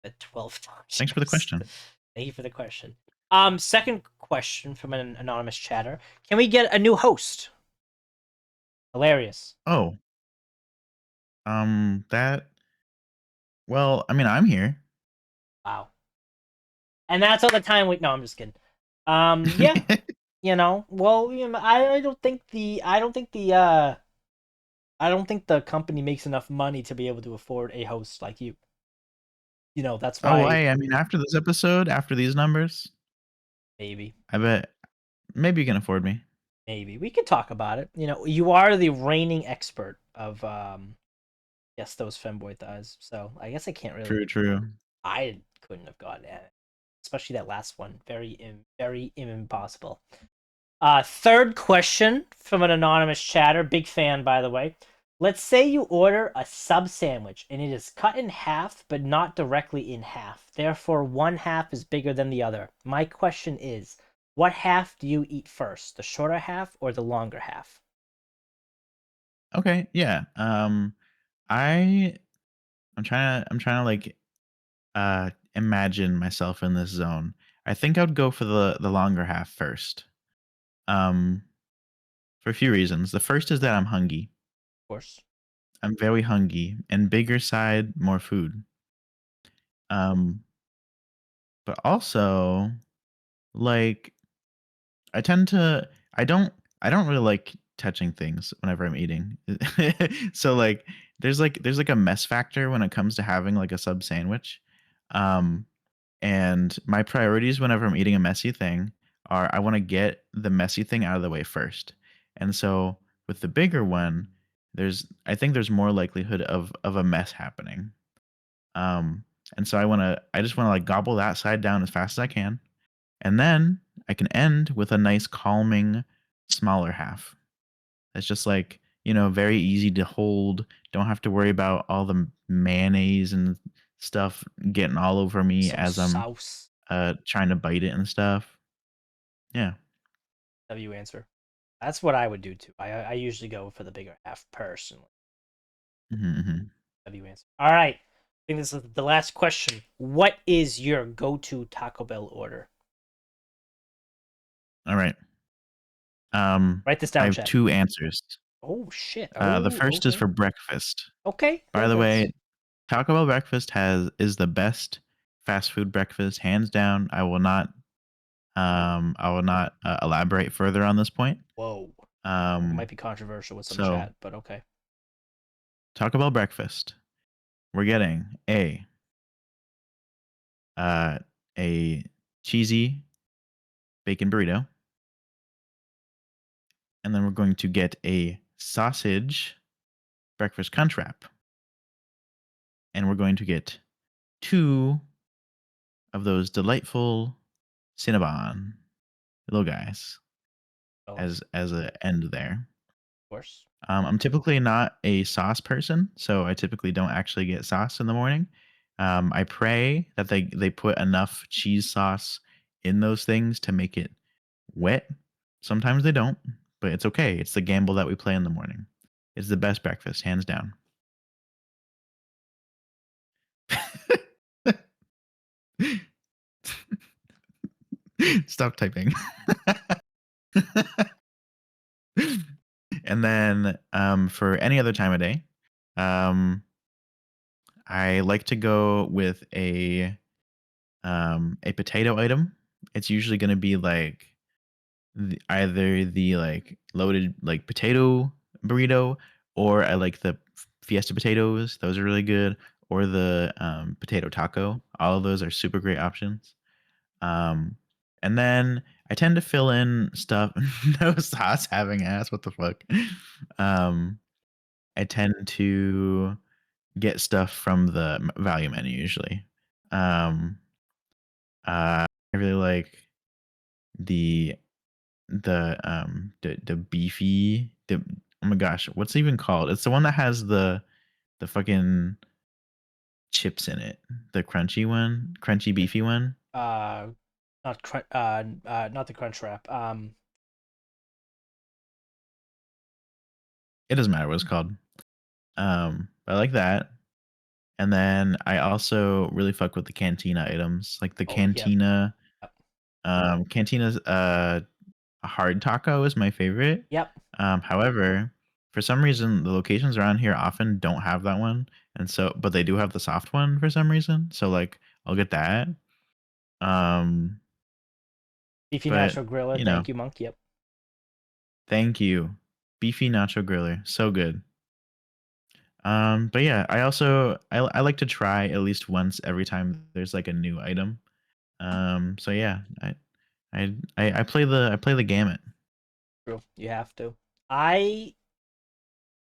The 12 times. Thanks for the Yes. question. Thank you for the question. Second question from an anonymous chatter. Can we get a new host? Hilarious. Oh, that. Well, I mean, I'm here. Wow. And that's all the time we. No, I'm just kidding. Yeah, well, I don't think I don't think the company makes enough money to be able to afford a host like you. That's Oh, why why? I mean, after this episode, after these numbers, maybe I bet maybe you can afford me. maybe we could talk about it. You are the reigning expert of yes, those femboy thighs. So I guess I can't really. True, true. I couldn't have gotten at it, especially that last one. Very impossible. Third question from an anonymous chatter. Big fan, by the way. Let's say you order a sub sandwich and it is cut in half, but not directly in half. Therefore, one half is bigger than the other. My question is, what half do you eat first? The shorter half or the longer half? Okay, yeah. I I'm trying to like imagine myself in this zone. I think I would go for the longer half first. Um, for a few reasons. The first is that I'm hungry. Of course. I'm very hungry, and bigger side, more food. Um, but also like I tend to I don't really like touching things whenever I'm eating. So there's like a mess factor when it comes to having like a sub sandwich. Um and my priorities whenever I'm eating a messy thing are I want to get the messy thing out of the way first. And so with the bigger one, I think there's more likelihood of a mess happening. Um and so I just want to like gobble that side down as fast as I can, and then I can end with a nice calming smaller half. It's just like, very easy to hold. Don't have to worry about all the mayonnaise and stuff getting all over me Some as I'm sauce. trying to bite it and stuff. Yeah. W answer. That's what I would do too. I usually go for the bigger half personally. Hmm. W answer. All right. I think this is the last question. What is your go-to Taco Bell order? All right. Write this I down, have chat. two answers. Oh shit. The Oh, first is okay. for breakfast. Okay. By That, the that's way, Taco Bell breakfast is the best fast food breakfast, hands down. I will not elaborate further on this point. whoa. It Um, might be controversial with some so chat, but okay. Taco Bell breakfast. We're getting uh, a cheesy bacon burrito, and then we're going to get a sausage breakfast crunch wrap, and we're going to get two of those delightful Cinnabon little guys Oh, of as a end there. course. I'm typically not a sauce person, so I typically don't actually get sauce in the morning. I pray that they put enough cheese sauce in those things to make it wet. Sometimes they don't, but it's okay. It's the gamble that we play in the morning. It's the best breakfast, hands down. Stop typing. And then for any other time of day, um, I like to go with a potato item. It's usually going to be like either the like loaded like potato burrito, or I like the fiesta potatoes. Those are really good. Or the potato taco. All of those are super great options. Um, and then I tend to fill in stuff. No sauce having ass. What the fuck? Um, I tend to get stuff from the value menu usually. Um, I really like the the beefy oh my gosh, what's it even called? It's the one that has the fucking chips in it. The crunchy one, crunchy beefy one. Not not the crunch wrap. It doesn't matter what it's called. I like that. And then I also really fuck with the cantina items, like the Oh, yep. cantina. Yep. Cantina's a hard taco is my favorite. Yep. However, for some reason, the locations around here often don't have that one, and so but they do have the soft one for some reason. So like, I'll get that. Um, Beefy but Nacho Griller. you know, Thank you, Monk. Yep. thank you, beefy nacho griller, so good. But yeah, I like to try at least once every time there's like a new item. So yeah, I play the gamut. True. You have to. I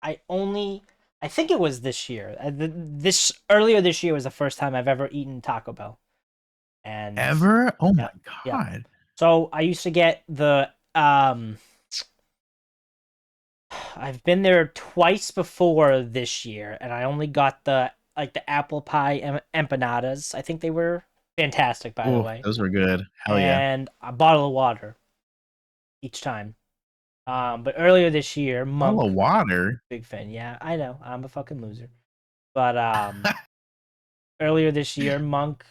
I only I think it was this year. This earlier this year was the first time I've ever eaten Taco Bell. And Ever? Oh my yep, yep. god. So I used to get the I've been there twice before this year, and I only got the like the apple pie empanadas. I think they were fantastic, by the Oh, way, those were good. Hell yeah. and a bottle of water each time. But earlier this year, Bottle Monk, of water? big fan. Yeah, I know, I'm a fucking loser. But earlier this year, Monk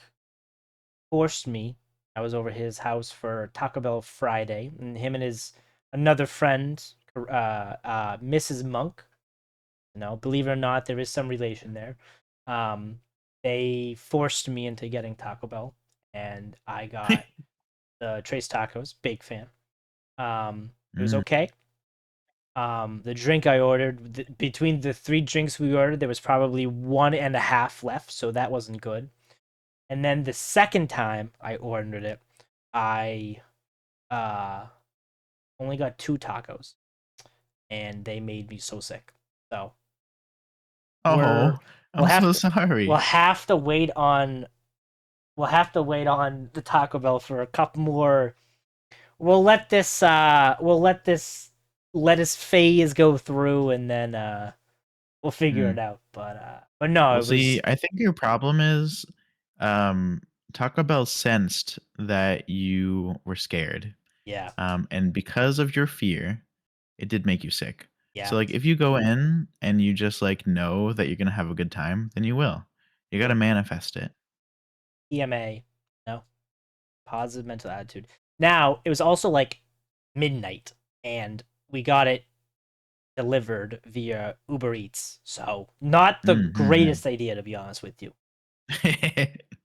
forced me. I was over his house for Taco Bell Friday, and him and his another friend, Mrs. Monk. You know, believe it or not, there is some relation there. Um, they forced me into getting Taco Bell, and I got the Trace Tacos. Big fan. It was Mm. okay. The drink I ordered between the three drinks we ordered, there was probably one and a half left, so that wasn't good. And then the second time I ordered it, I uh only got two tacos, and they made me so sick. So we're Oh, we'll I'm have so to we'll sorry. have to wait on the Taco Bell for a couple more. We'll let this lettuce phase go through, and then we'll figure it Mm. out. But no, Well, it see, was I think your problem is, um, Taco Bell sensed that you were scared, yeah, and because of your fear, it did make you sick. yeah, So, like, if you go in and you just, like, know that you're gonna have a good time, then you will. You gotta true. manifest it. EMA, no positive mental attitude. Now it was also like midnight, and we got it delivered via Uber Eats. So not the Mhm. greatest idea, to be honest with you.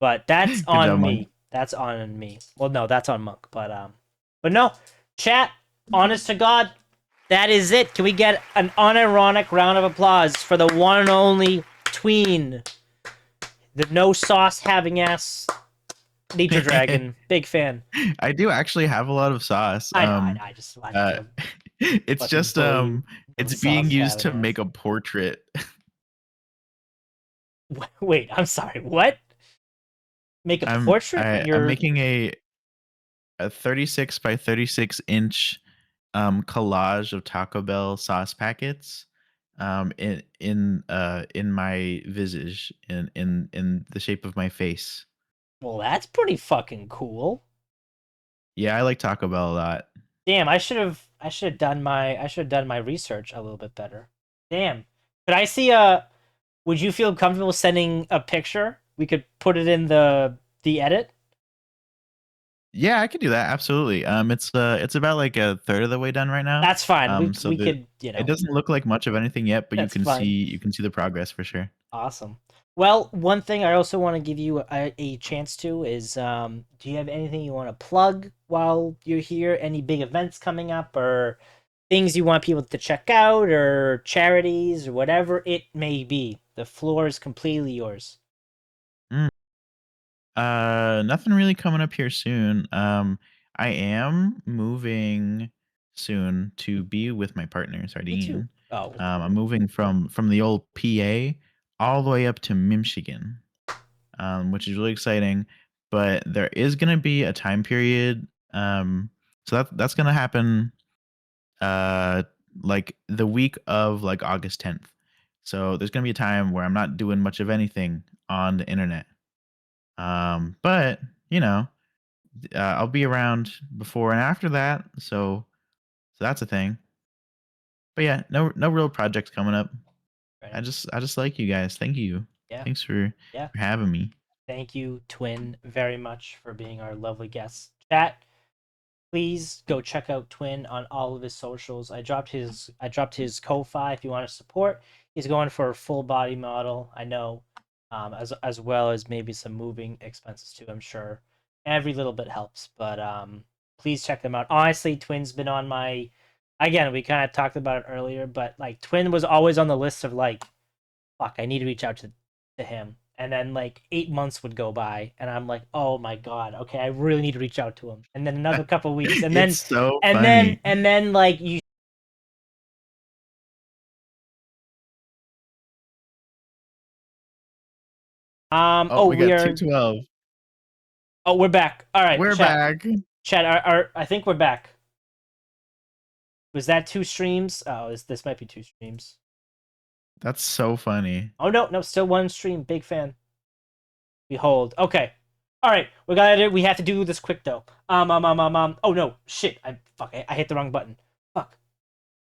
But that's Good job, on Monk. me. That's on me. Well, no, that's on Monk. But no, chat. Honest to God, that is it. Can we get an unironic round of applause for the one and only tween, the no sauce having ass nature dragon? Big fan. I do actually have a lot of sauce. I know. I just wanted Uh, to it's fucking just bully the it's being sauce used having to ass. make a portrait. Wait, I'm sorry. What? Make a portrait? I'm You're making a 36 by 36-inch collage of Taco Bell sauce packets in my visage in the shape of my face. well. That's pretty fucking cool. Yeah, I like Taco Bell a lot. Damn, I should have done my research a little bit better. Damn. Could I see a would you feel comfortable sending a picture? We could put it in the edit. Yeah, I could do that, absolutely. It's about, like, a third of the way done right now. That's fine. So We the could, you it know. doesn't look like much of anything yet, but That's fine. you can see the progress for sure. Awesome. Well, one thing I also want to give you a chance to is do you have anything you want to plug while you're here? Any big events coming up or things you want people to check out or charities or whatever it may be? The floor is completely yours. Mm. Nothing really coming up here soon. I am moving soon to be with my partner, Me too. Sardine. Oh, I'm moving from the old PA all the way up to Michigan, which is really exciting. But there is gonna be a time period. So that's gonna happen uh like the week of like August 10th. So there's gonna be a time where I'm not doing much of anything on the internet. But you know, I'll be around before and after that, so that's a thing. But yeah, no real projects coming up. Right. I just like you guys. Thank you. Yeah. Thanks for Yeah. having me. Thank you, Twin, very much for being our lovely guest. Chat, please go check out Twin on all of his socials. I dropped his Ko-fi if you want to support. He's going for a full body model, I know, as well as maybe some moving expenses too. I'm sure every little bit helps, but please check them out. Honestly, Twin's been on my. Again, we kind of talked about it earlier, but like Twin was always on the list of like, fuck, I need to reach out to him. And then like 8 months would go by, and I'm like, oh my god, okay, I really need to reach out to him. And then another couple of weeks, and It's then so and then funny. and then like you. Oh, Oh, we we got are. 212. Oh, we're back. All right, We're chat. back. Chat. I think we're back. Was that 2 streams? Oh, this might be 2 streams. That's so funny. Oh no, still 1 stream. Big fan. Behold. Okay. All right, we have to do this quick though. Oh no, shit. I hit the wrong button. Fuck.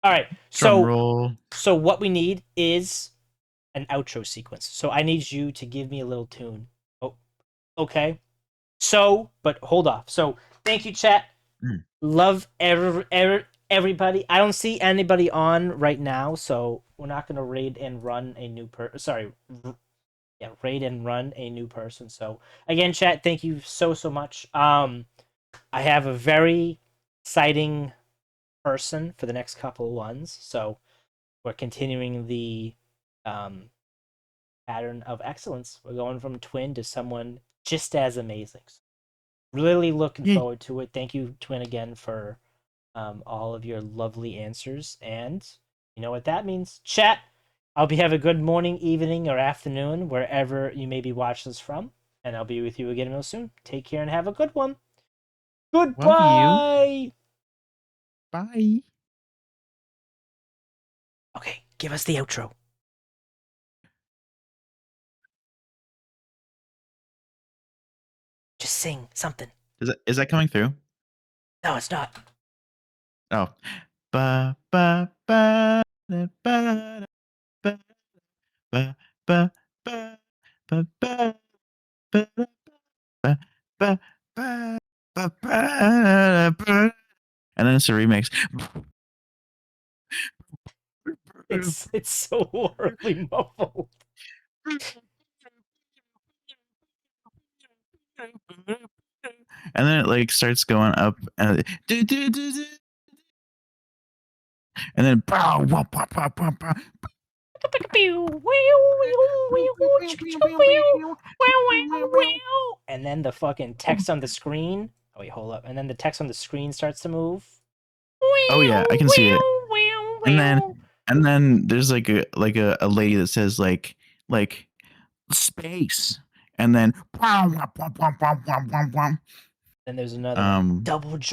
All right. Drum So roll. what we need is an outro sequence. So I need you to give me a little tune. Oh, okay. So, but hold off. So thank you, chat. Mm. Love everybody. I don't see anybody on right now, so we're not gonna raid and run a new raid and run a new person. So again, chat, thank you so much. I have a very exciting person for the next couple of ones, so we're continuing the pattern of excellence. We're going from Twin to someone just as amazing. Really looking Yeah. forward to it. Thank you, Twin, again for all of your lovely answers. And you know what that means. Chat, I hope you have a good morning, evening, or afternoon, wherever you may be watching this from. And I'll be with you again real soon. Take care and have a good one. Love you. Goodbye. Bye. Okay, give us the outro. Just sing something. Is that coming through? No, it's not. Oh. Ba ba ba da, ba ba ba ba ba ba ba ba ba ba ba ba. And then it's a remix. It's so horribly muffled. And then it like starts going up and then and then the fucking text on the screen. Oh wait, hold up. And then the text on the screen starts to move. oh yeah, I can see it. And then there's like a lady that says like space, and then Then there's another one. Double